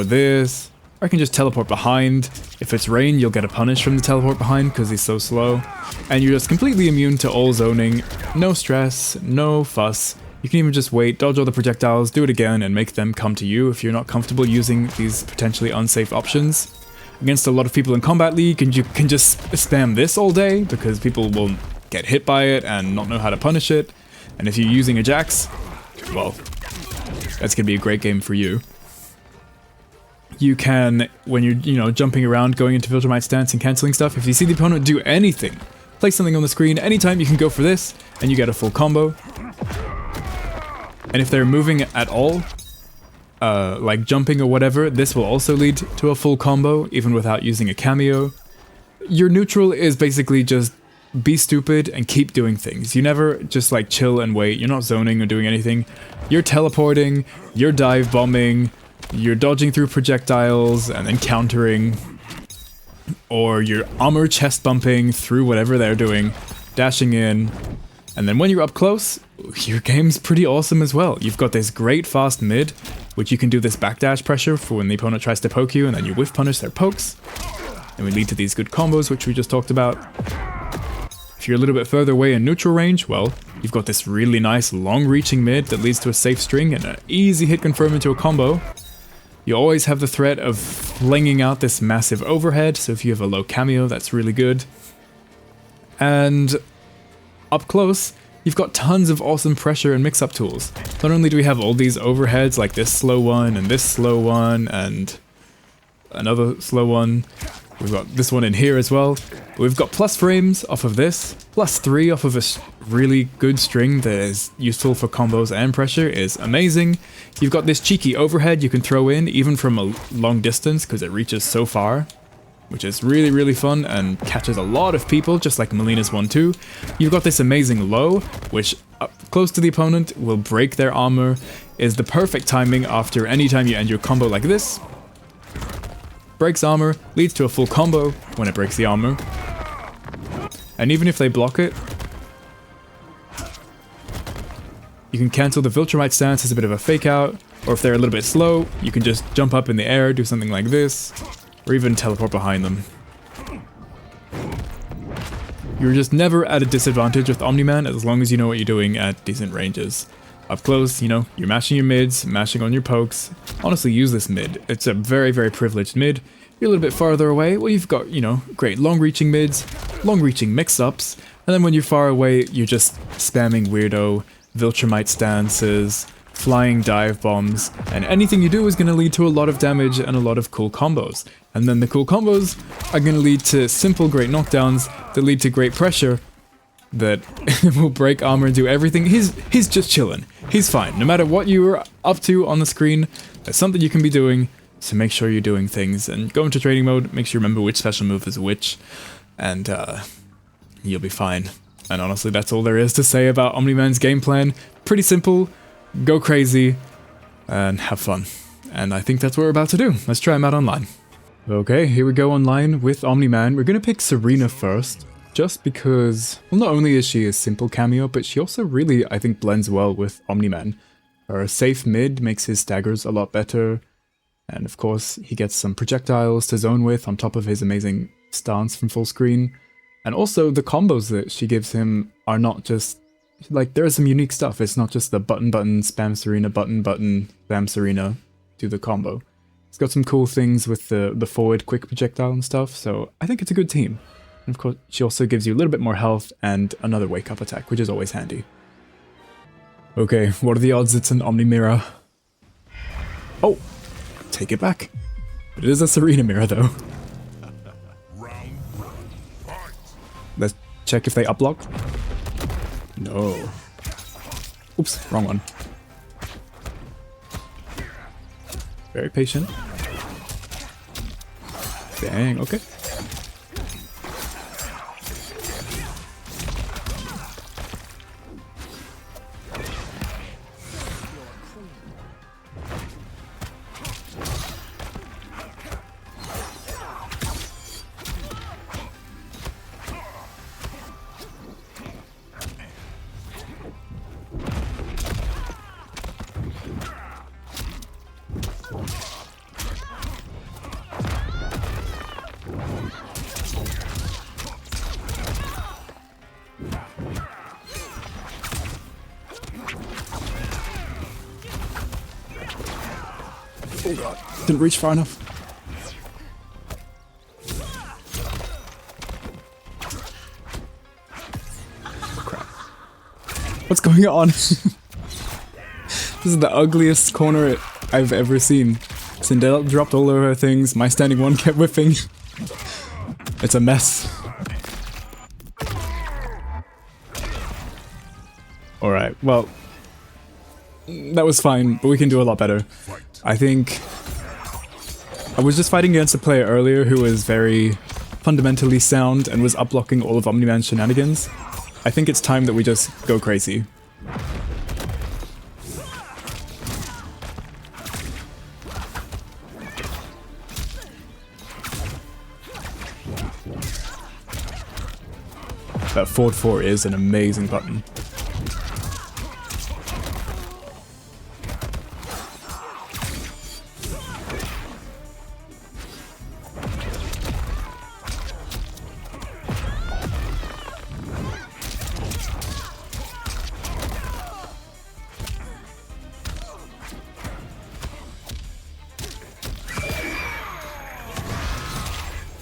I can just teleport behind. If it's rain, you'll get a punish from the teleport behind, because he's so slow. And you're just completely immune to all zoning, no stress, no fuss. You can even just wait, dodge all the projectiles, do it again, and make them come to you if you're not comfortable using these potentially unsafe options. Against a lot of people in Kombat League, and you can just spam this all day, because people will get hit by it and not know how to punish it. And if you're using a Jax, well, that's going to be a great game for you. You can, when you're, you know, jumping around, going into Viltrumite Stance and cancelling stuff, if you see the opponent do anything, place something on the screen, anytime you can go for this, and you get a full combo. And if they're moving at all, like jumping or whatever, this will also lead to a full combo, even without using a Kameo. Your neutral is basically just be stupid and keep doing things. You never just like chill and wait, you're not zoning or doing anything. You're teleporting, you're dive bombing, you're dodging through projectiles and then countering, or you're armor chest bumping through whatever they're doing, dashing in. And then when you're up close, your game's pretty awesome as well. You've got this great fast mid which you can do this backdash pressure for when the opponent tries to poke you, and then you whiff punish their pokes. And we lead to these good combos, which we just talked about. If you're a little bit further away in neutral range, well, you've got this really nice long-reaching mid that leads to a safe string and an easy hit confirm into a combo. You always have the threat of flinging out this massive overhead, so if you have a low Kameo, that's really good. And up close, you've got tons of awesome pressure and mix-up tools. Not only do we have all these overheads like this slow one and this slow one and another slow one, we've got this one in here as well. We've got plus frames off of this, plus 3 off of a really good string that is useful for combos and pressure is amazing. You've got this cheeky overhead you can throw in even from a long distance because it reaches so far, which is really, really fun and catches a lot of people, just like Melina's 1-2. You've got this amazing low, which up close to the opponent will break their armor, is the perfect timing after any time you end your combo like this. Breaks armor, leads to a full combo when it breaks the armor. And even if they block it, you can cancel the Viltrumite Stance as a bit of a fake out, or if they're a little bit slow, you can just jump up in the air, do something like this, or even teleport behind them. You're just never at a disadvantage with Omni-Man as long as you know what you're doing at decent ranges. Up close, you know, you're mashing your mids, mashing on your pokes. Honestly, use this mid. It's a very, very privileged mid. You're a little bit farther away, well, you've got, you know, great long-reaching mids, long-reaching mix-ups, and then when you're far away, you're just spamming weirdo Viltrumite stances, flying dive bombs, and anything you do is going to lead to a lot of damage and a lot of cool combos. And then the cool combos are going to lead to simple, great knockdowns that lead to great pressure that will break armor and do everything. He's just chilling. He's fine. No matter what you're up to on the screen, there's something you can be doing, so make sure you're doing things. And go into training mode, make sure you remember which special move is which, and you'll be fine. And honestly, that's all there is to say about Omniman's game plan. Pretty simple, go crazy, and have fun. And I think that's what we're about to do. Let's try him out online. Okay, here we go online with Omni-Man. We're gonna pick Sareena first, just because, well, not only is she a simple Kameo, but she also really, I think, blends well with Omni-Man. Her safe mid makes his staggers a lot better, and of course, he gets some projectiles to zone with on top of his amazing stance from full screen. And also, the combos that she gives him are not just, like, there's some unique stuff. It's not just the button, spam Sareena, button, spam Sareena, do the combo. It's got some cool things with the forward quick projectile and stuff, so I think it's a good team. And of course, she also gives you a little bit more health and another wake-up attack, which is always handy. Okay, what are the odds it's an Omni mirror? Oh, take it back. It is a Sareena mirror, though. Let's check if they upblock. No. Oops, wrong one. Very patient. Dang, okay. Oh god, didn't reach far enough. Oh crap. What's going on? This is the ugliest corner I've ever seen. Sindel dropped all of her things, my standing one kept whiffing. It's a mess. Alright, well, that was fine, but we can do a lot better. I think I was just fighting against a player earlier who was very fundamentally sound and was upblocking all of Omni-Man's shenanigans. I think it's time that we just go crazy. That forward 4 is an amazing button.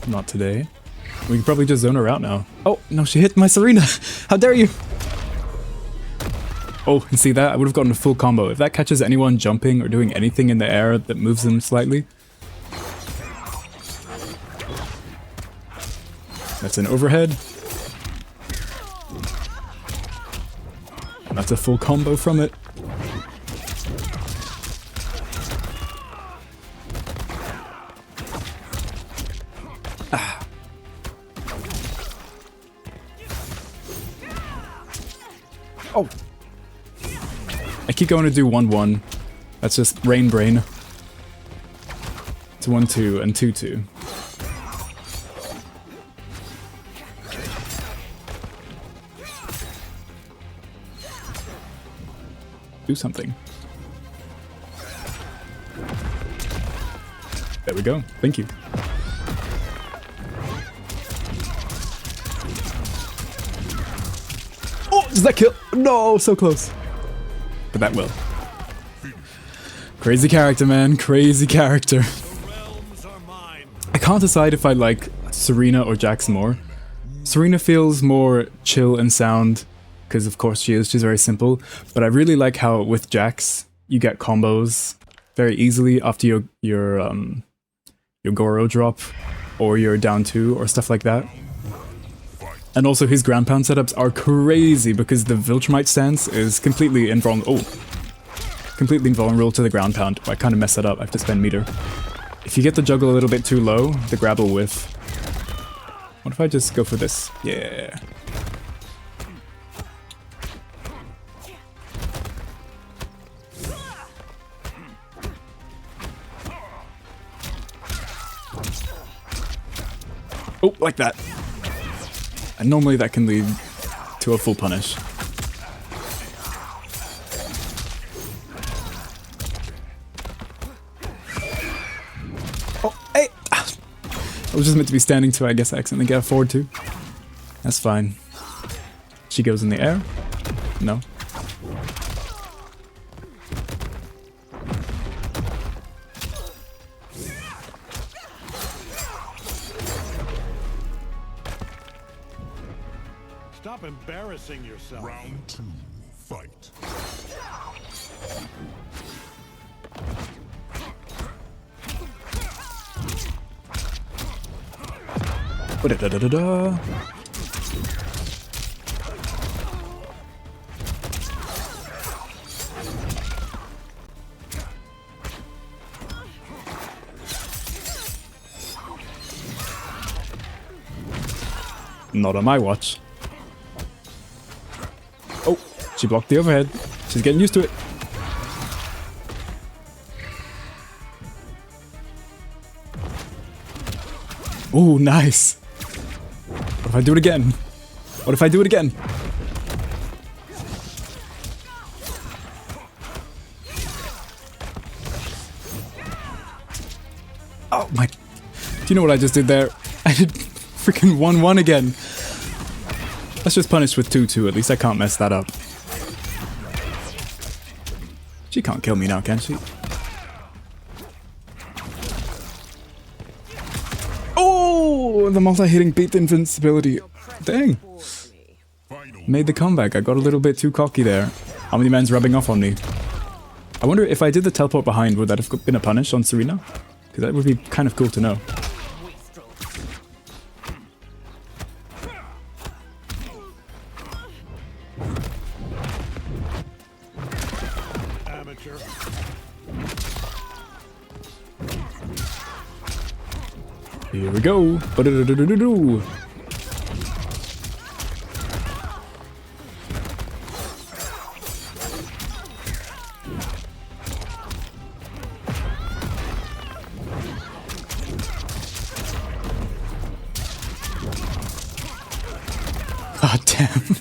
not today. We can probably just zone her out now. Oh, no, she hit my Sareena. How dare you? Oh, and see that? I would have gotten a full combo. If that catches anyone jumping or doing anything in the air that moves them slightly. That's an overhead. That's a full combo from it. Ah. Oh. I keep going to do 1-1. That's just rain brain. It's 1-2 and 2-2. Do something. There we go. Thank you. Oh, does that kill? No, so close. But that will. Crazy character, man. Crazy character. I can't decide if I like Sareena or Jax more. Sareena feels more chill and sound, because of course she is. She's very simple. But I really like how with Jax you get combos very easily after your Goro drop or your down 2 or stuff like that. And also his ground pound setups are crazy because the Viltrumite Stance is completely invulnerable to the ground pound. I kind of messed that up. I have to spend meter. If you get the juggle a little bit too low, the grab will whiff. What if I just go for this? Yeah. Oh, like that. And normally that can lead to a full punish. Oh, hey! I was just meant to be standing too, I guess I accidentally get a forward too. That's fine. She goes in the air? No. Stop embarrassing yourself. Round 2, fight. Da-da-da-da-da. Not on my watch. Oh, she blocked the overhead. She's getting used to it. Oh, nice. What if I do it again? What if I do it again? Oh my... Do you know what I just did there? I did freaking 1-1 again. Let's just punish with 2-2. At least I can't mess that up. She can't kill me now, can she? Oh, the multi-hitting beat the invincibility. Dang. Made the comeback. I got a little bit too cocky there. Omniman's rubbing off on me. I wonder if I did the teleport behind, would that have been a punish on Sareena? Because that would be kind of cool to know. Amateur. Here we go. Ba-da-da-da-da-da-doo. God damn.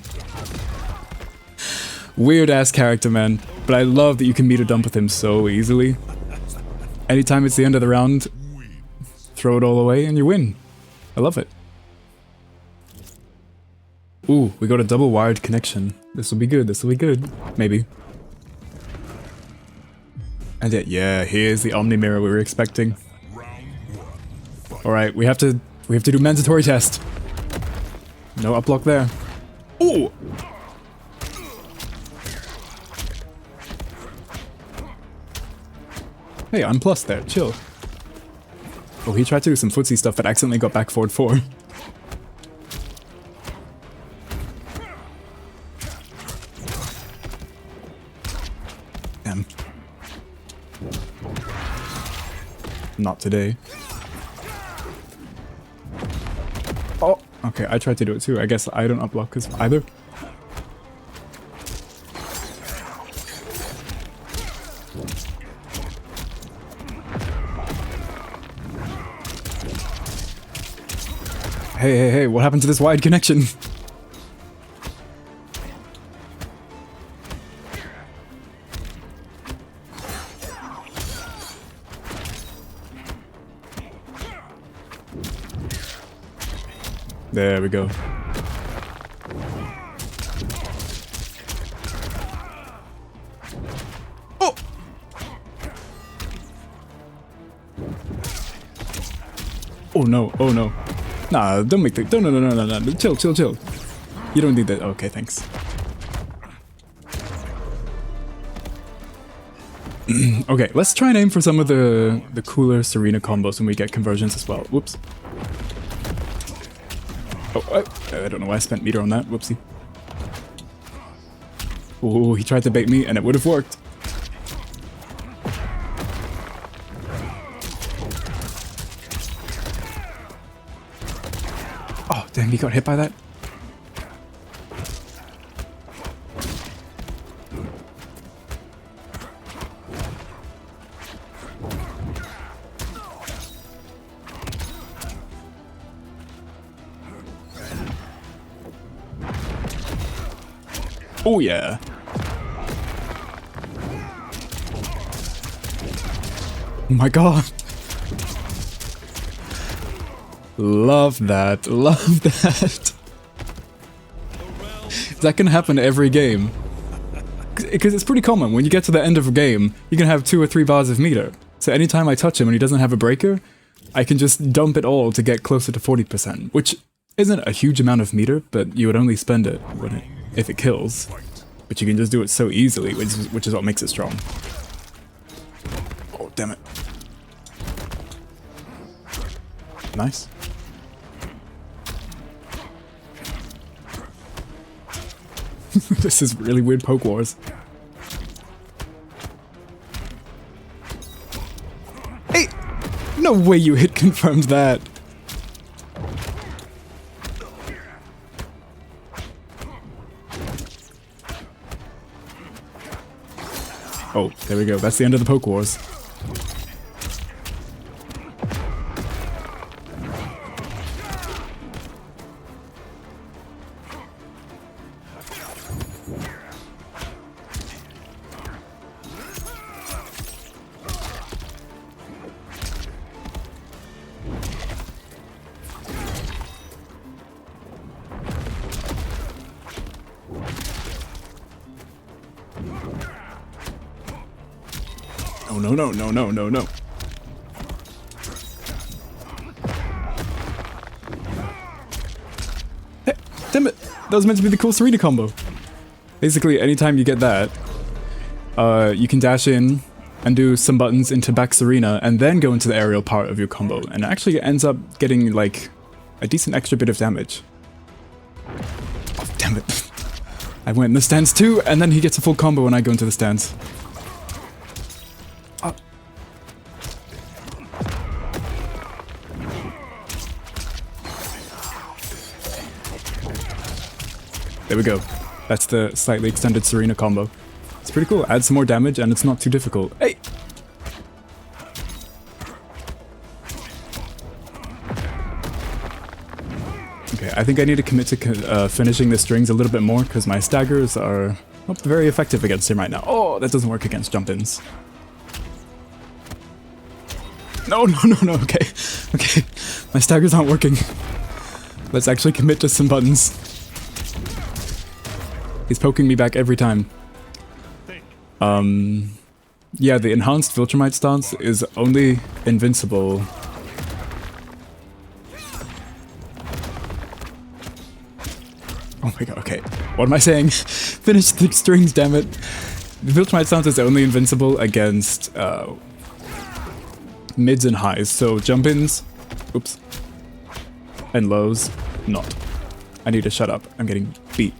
Weird ass character, man. But I love that you can meter dump with him so easily. Anytime it's the end of the round, throw it all away and you win. I love it. Ooh, we got a double wired connection. This will be good, this will be good. Maybe. And yet, yeah, here's the Omni mirror we were expecting. Alright, we have to We have to do mandatory test. No up block there. Ooh! Hey, I'm plus there. Chill. Oh, he tried to do some footsie stuff but accidentally got back forward 4. Damn. Not today. Oh, okay, I tried to do it too. I guess I don't up-block because either. Hey, what happened to this wide connection? There we go. Oh! Oh no, oh no. Nah, don't make the... No. Chill. You don't need that. Okay, thanks. Okay, let's try and aim for some of the cooler Sareena combos when we get conversions as well. Whoops. Oh, I don't know why I spent meter on that. Whoopsie. Oh, he tried to bait me and it would have worked. Oh, dang, he got hit by that. Oh yeah. Oh my god. Love that. Love that. Is that gonna happen every game? Because it's pretty common. When you get to the end of a game, you can have 2 or 3 bars of meter. So anytime I touch him and he doesn't have a breaker, I can just dump it all to get closer to 40%, which isn't a huge amount of meter, but you would only spend it if it kills. But you can just do it so easily, which is what makes it strong. Oh, damn it. Nice. This is really weird poke wars. Hey! No way you hit confirmed that! Oh, there we go. That's the end of the poke wars. No. Hey, damn it! That was meant to be the cool Sareena combo. Basically, anytime you get that, you can dash in and do some buttons into back Sareena and then go into the aerial part of your combo. And actually it ends up getting, like, a decent extra bit of damage. Oh, damn it. I went in the stance too, and then he gets a full combo when I go into the stance. There we go. That's the slightly extended Sareena combo. It's pretty cool. Adds some more damage and it's not too difficult. Hey! Okay, I think I need to commit to finishing the strings a little bit more because my staggers are not very effective against him right now. Oh, that doesn't work against jump-ins. No, okay. Okay, my staggers aren't working. Let's actually commit to some buttons. He's poking me back every time. Yeah, the enhanced Viltrumite Stance is only invincible. Oh my god, okay. What am I saying? Finish the strings, damn it. The Viltrumite Stance is only invincible against mids and highs, so jump-ins, oops, and lows, not. I need to shut up, I'm getting beat.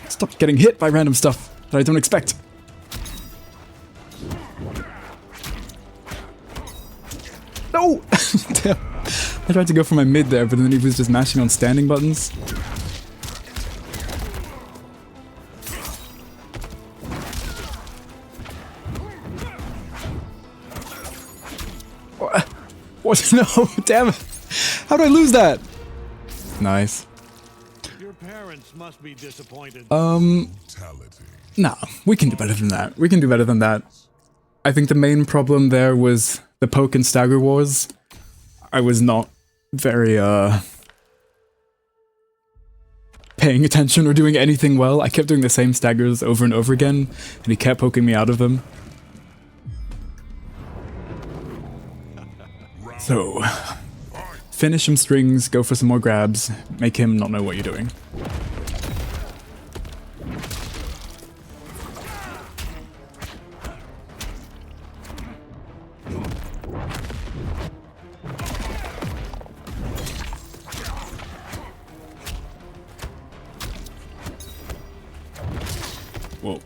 Stop getting hit by random stuff that I don't expect. No! Damn. I tried to go for my mid there, but then he was just mashing on standing buttons. What? No, damn it. How did I lose that? Nice. Your parents must be disappointed. Nah, we can do better than that. We can do better than that. I think the main problem there was the poke and stagger wars. I was not very, paying attention or doing anything well. I kept doing the same staggers over and over again, and he kept poking me out of them. So, finish some strings, go for some more grabs, make him not know what you're doing. Whoa.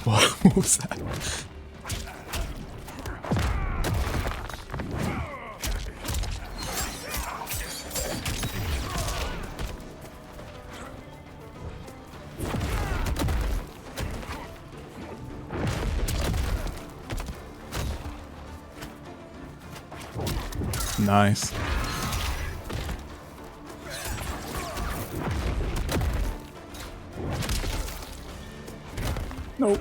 What was that? Nice. No.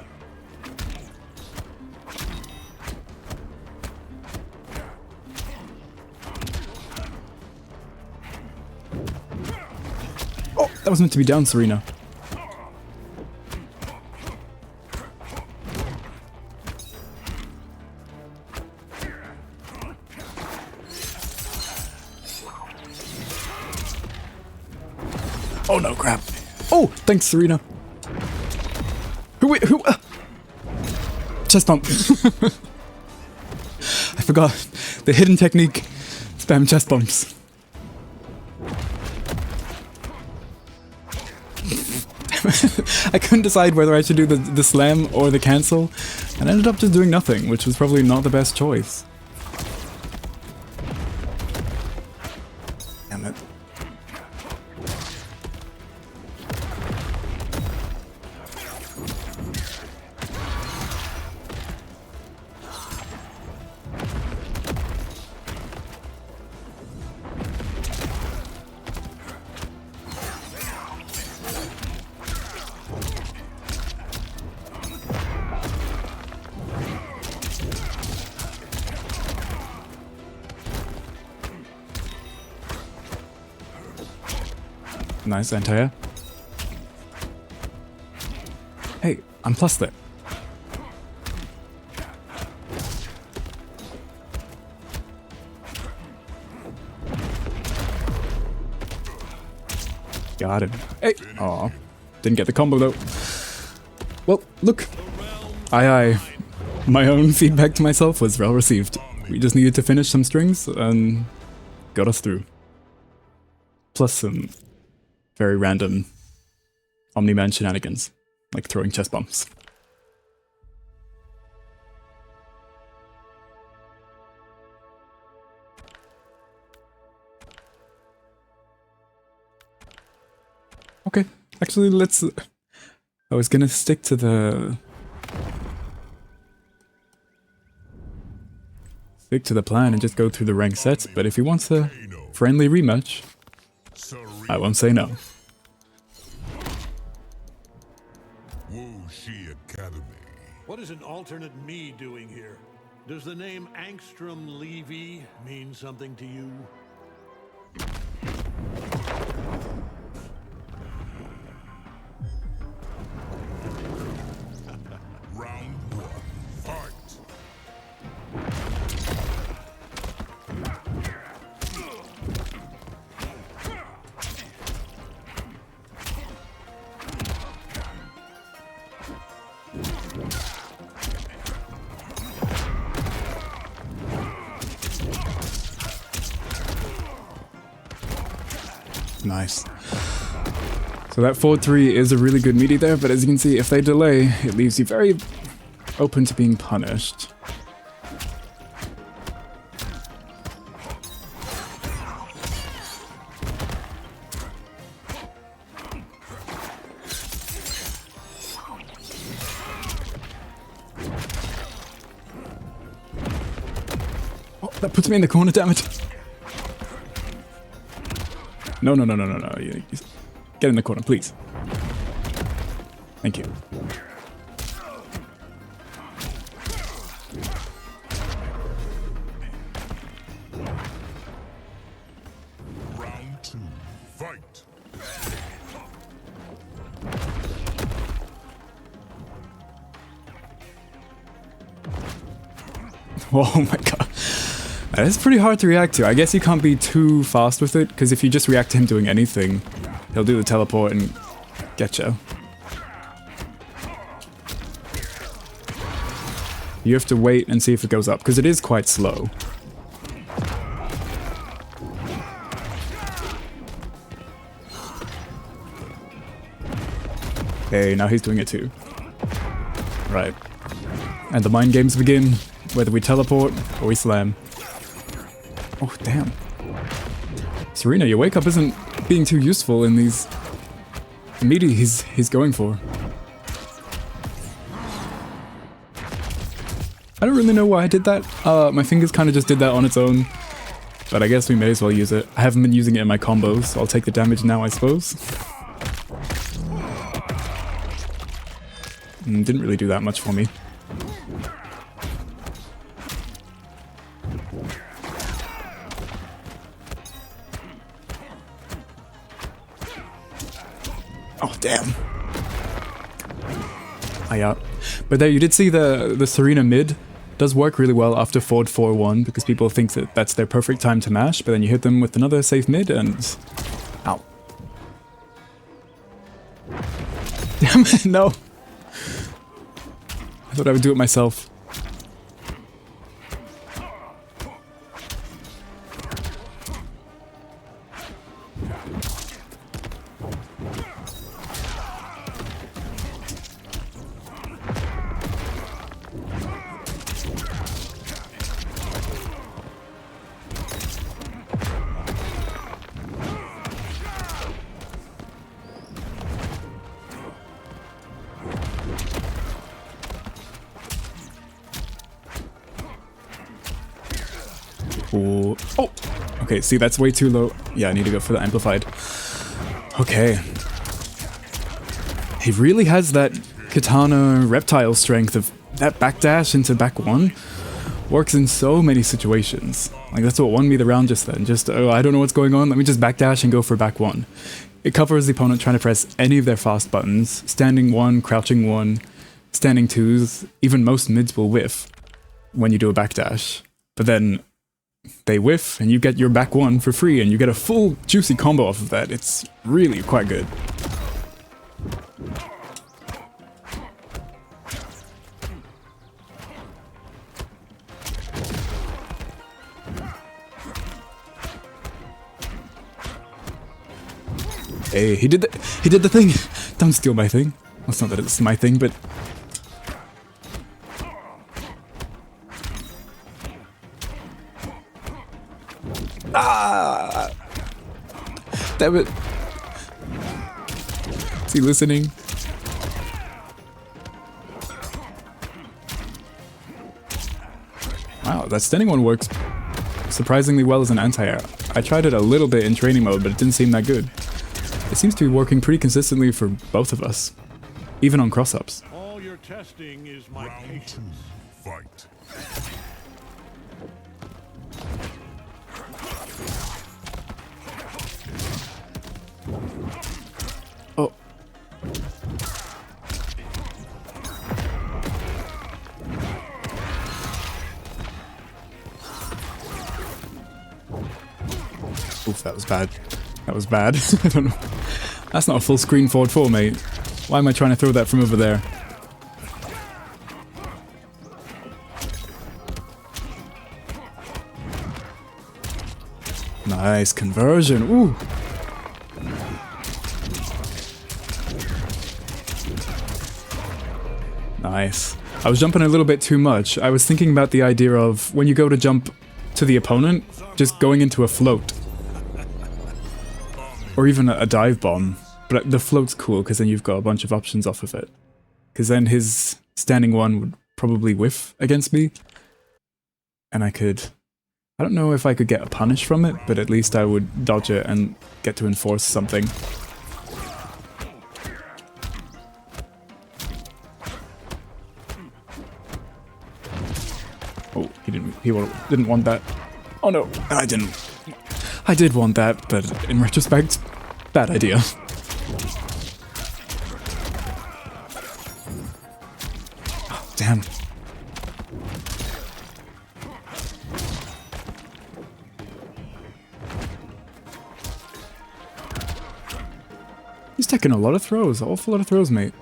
Oh, that was meant to be down, Sareena. Oh no, crap. Oh, thanks, Sareena. Who? Chest bump. I forgot. The hidden technique. Spam chest bumps. I couldn't decide whether I should do the slam or the cancel, and I ended up just doing nothing, which was probably not the best choice. Damn it. Nice anti-air. Hey, I'm plus there. Got him. Hey! Aw. Didn't get the combo though. Well, look. Aye. My own feedback to myself was well received. We just needed to finish some strings and got us through. Plus some very random Omni-Man shenanigans, like throwing chest bumps. Okay, actually let's... I was gonna stick to the... plan and just go through the ranked sets, but if he wants a friendly rematch, I won't say no. What is an alternate me doing here? Does the name Angstrom Levy mean something to you? Round one, fight. Nice. So that 4-3 is a really good meaty there, but as you can see, if they delay, it leaves you very open to being punished. Oh, that puts me in the corner, damn it. No. You get in the corner, please. Thank you. Round 2, fight. Oh my god. That is pretty hard to react to. I guess you can't be too fast with it, because if you just react to him doing anything, he'll do the teleport and get you. You have to wait and see if it goes up, because it is quite slow. Okay, now he's doing it too. Right. And the mind games begin, whether we teleport or we slam. Oh, damn. Sareena, your wake up isn't being too useful in these meaty he's going for. I don't really know why I did that. My fingers kind of just did that on its own. But I guess we may as well use it. I haven't been using it in my combos, so I'll take the damage now, I suppose. Didn't really do that much for me. Oh, damn. Yeah. But there, you did see the Sareena mid does work really well after forward 4-1 because people think that that's their perfect time to mash, but then you hit them with another safe mid and... Ow. Damn it, no. I thought I would do it myself. Ooh. Oh! Okay, see, that's way too low. Yeah, I need to go for the amplified. Okay. He really has that katana reptile strength of that backdash into back one. Works in so many situations. Like, that's what won me the round just then. Just, oh, I don't know what's going on, let me just backdash and go for back one. It covers the opponent trying to press any of their fast buttons. Standing one, crouching one, standing twos. Even most mids will whiff when you do a backdash. But then they whiff and you get your back one for free and you get a full juicy combo off of that. It's really quite good. Hey, he did the thing. Don't steal my thing. Well, it's not that it's my thing, but ah! Damn it. Is he listening? Wow, that standing one works surprisingly well as an anti-air. I tried it a little bit in training mode, but it didn't seem that good. It seems to be working pretty consistently for both of us, even on cross-ups. All your testing is my patience. Fight. Oh. Oof, that was bad. That was bad. I don't know. That's not a full screen forward 4, mate. Why am I trying to throw that from over there? Nice conversion. Ooh. Nice. I was jumping a little bit too much. I was thinking about the idea of when you go to jump to the opponent, just going into a float. Or even a dive bomb. But the float's cool because then you've got a bunch of options off of it. Because then his standing one would probably whiff against me. And I don't know if I could get a punish from it, but at least I would dodge it and get to enforce something. Oh, he didn't want that. Oh no, I didn't. I did want that, but in retrospect, bad idea. Oh, damn. He's taking a lot of throws, an awful lot of throws, mate.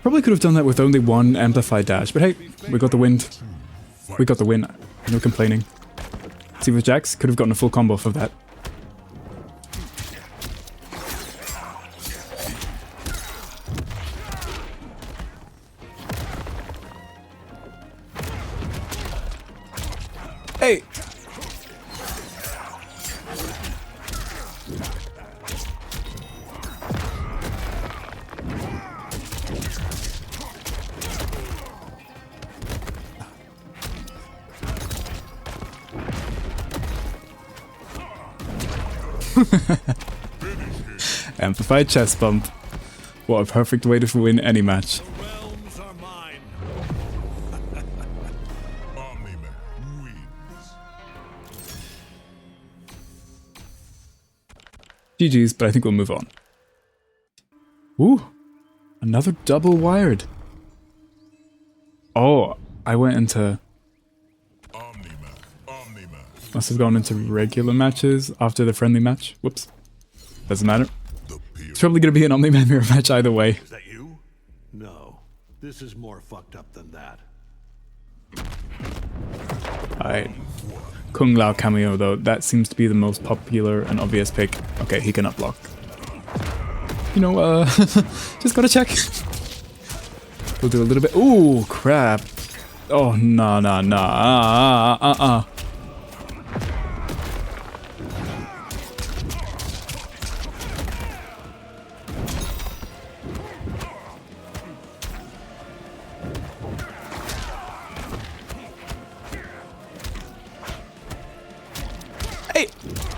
Probably could have done that with only one amplified dash, but hey, we got the win. We got the win. No complaining. See with Jax, could have gotten a full combo for that. Hey! Amplified chest bump. What a perfect way to win any match. The realms are mine. Omni-Man wins. GG's, but I think we'll move on. Ooh, another double wired. Oh, I went into... Omni-Man. Must have gone into regular matches after the friendly match. Whoops. Doesn't matter. It's probably going to be an Omni-Man mirror match either way. Is that you? No. This is more fucked up than that. Alright. Kung Lao Kameo though, that seems to be the most popular and obvious pick. Okay, he cannot block. You know, just gotta check. We'll do a little bit. Ooh, crap. Oh, nah. Hey!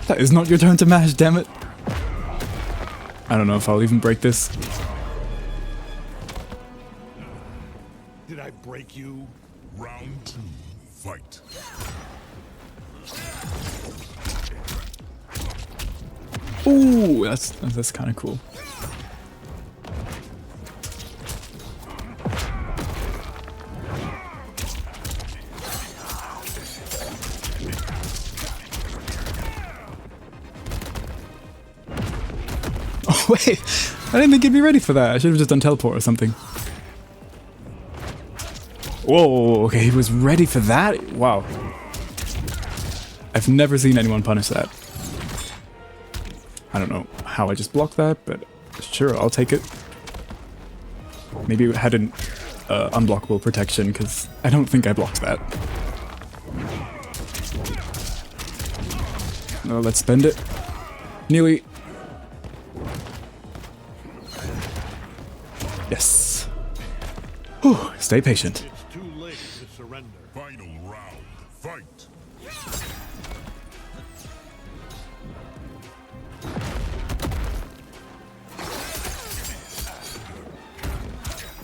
That is not your turn to mash, damn it. I don't know if I'll even break this. Did I break you? Round 2, fight. Ooh, that's kind of cool. Oh wait, I didn't think he'd be ready for that. I should have just done teleport or something. Whoa, okay, he was ready for that? Wow. I've never seen anyone punish that. I don't know how I just blocked that, but sure, I'll take it. Maybe it had an unblockable protection, because I don't think I blocked that. No, let's spend it. Nearly. Yes. Whew, stay patient. It's too late to surrender. Final round, fight.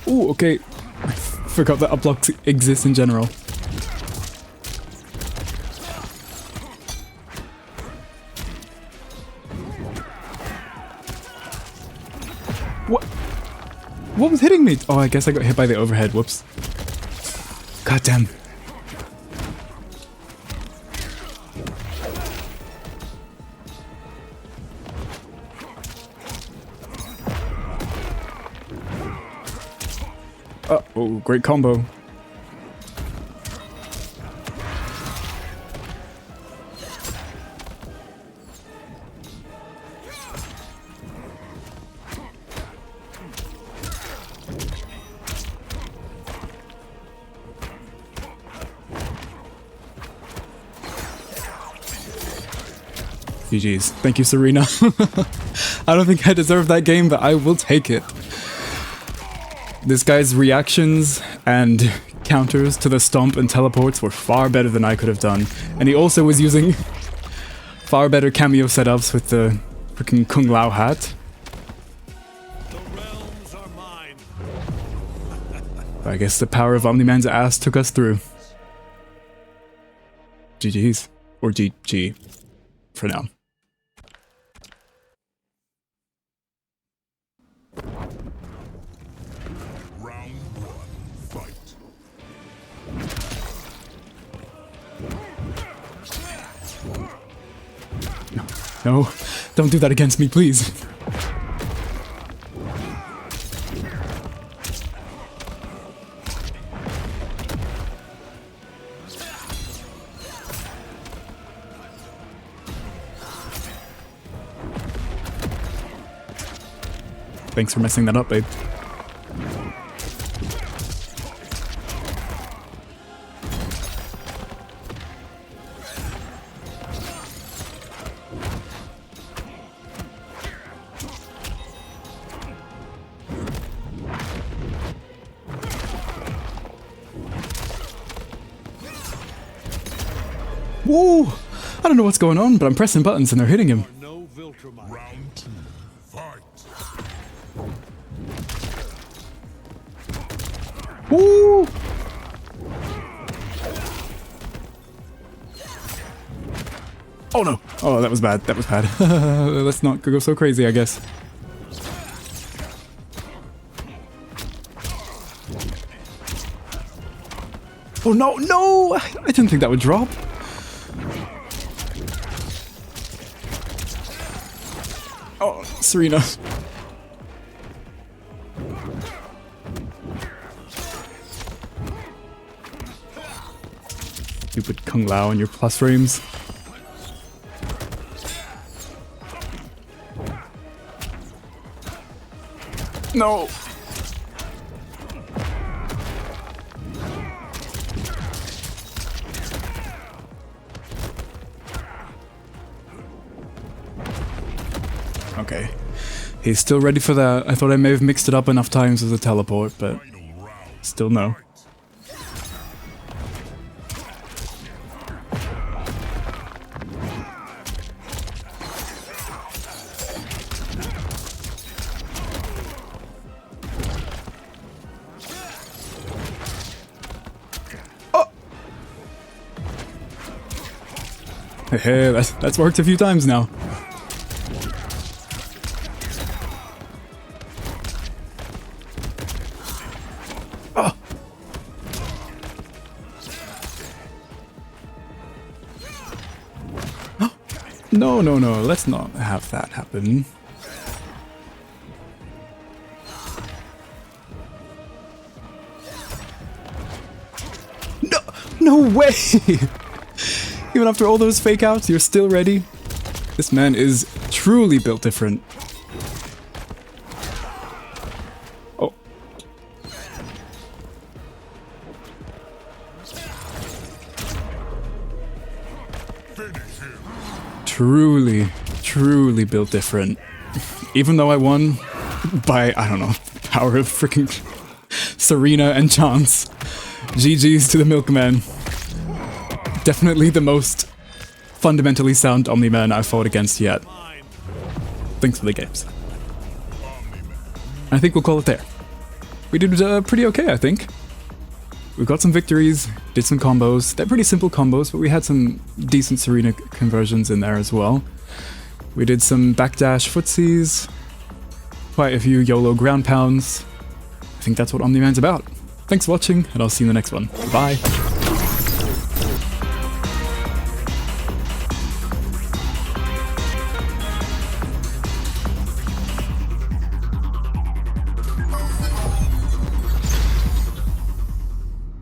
Ooh, okay. I forgot that upblocks exist in general. What? What was hitting me? Oh, I guess I got hit by the overhead. Whoops. God damn. Oh, great combo. GG's. Thank you, Sareena. I don't think I deserve that game, but I will take it. This guy's reactions and counters to the stomp and teleports were far better than I could have done. And he also was using far better Kameo setups with the freaking Kung Lao hat. The realms are mine. I guess the power of Omni-Man's ass took us through. GG's. Or GG. For now. Round one, fight. No, don't do that against me, please. Thanks for messing that up, babe. Whoa! I don't know what's going on, but I'm pressing buttons and they're hitting him. No Viltrumite. Round two, fight. Woo! Oh no! Oh, that was bad. That was bad. Let's not go so crazy, I guess. Oh no, no! I didn't think that would drop. Oh, Sareena. Stupid Kung Lao and your plus frames. No! Okay. He's still ready for that. I thought I may have mixed it up enough times with a teleport, but still no. Hey, that's worked a few times now. Oh. No, no, no, let's not have that happen. No, no way! Even after all those fake outs, you're still ready? This man is truly built different. Oh. Truly, truly built different. Even though I won by, I don't know, power of freaking Sareena and chance. GG's to the Milkman. Definitely the most fundamentally sound Omni-Man I've fought against yet. Thanks for the games. I think we'll call it there. We did pretty okay, I think. We got some victories, did some combos. They're pretty simple combos, but we had some decent Sareena conversions in there as well. We did some backdash footsies. quite a few YOLO ground pounds. I think that's what Omniman's about. Thanks for watching, and I'll see you in the next one. Bye!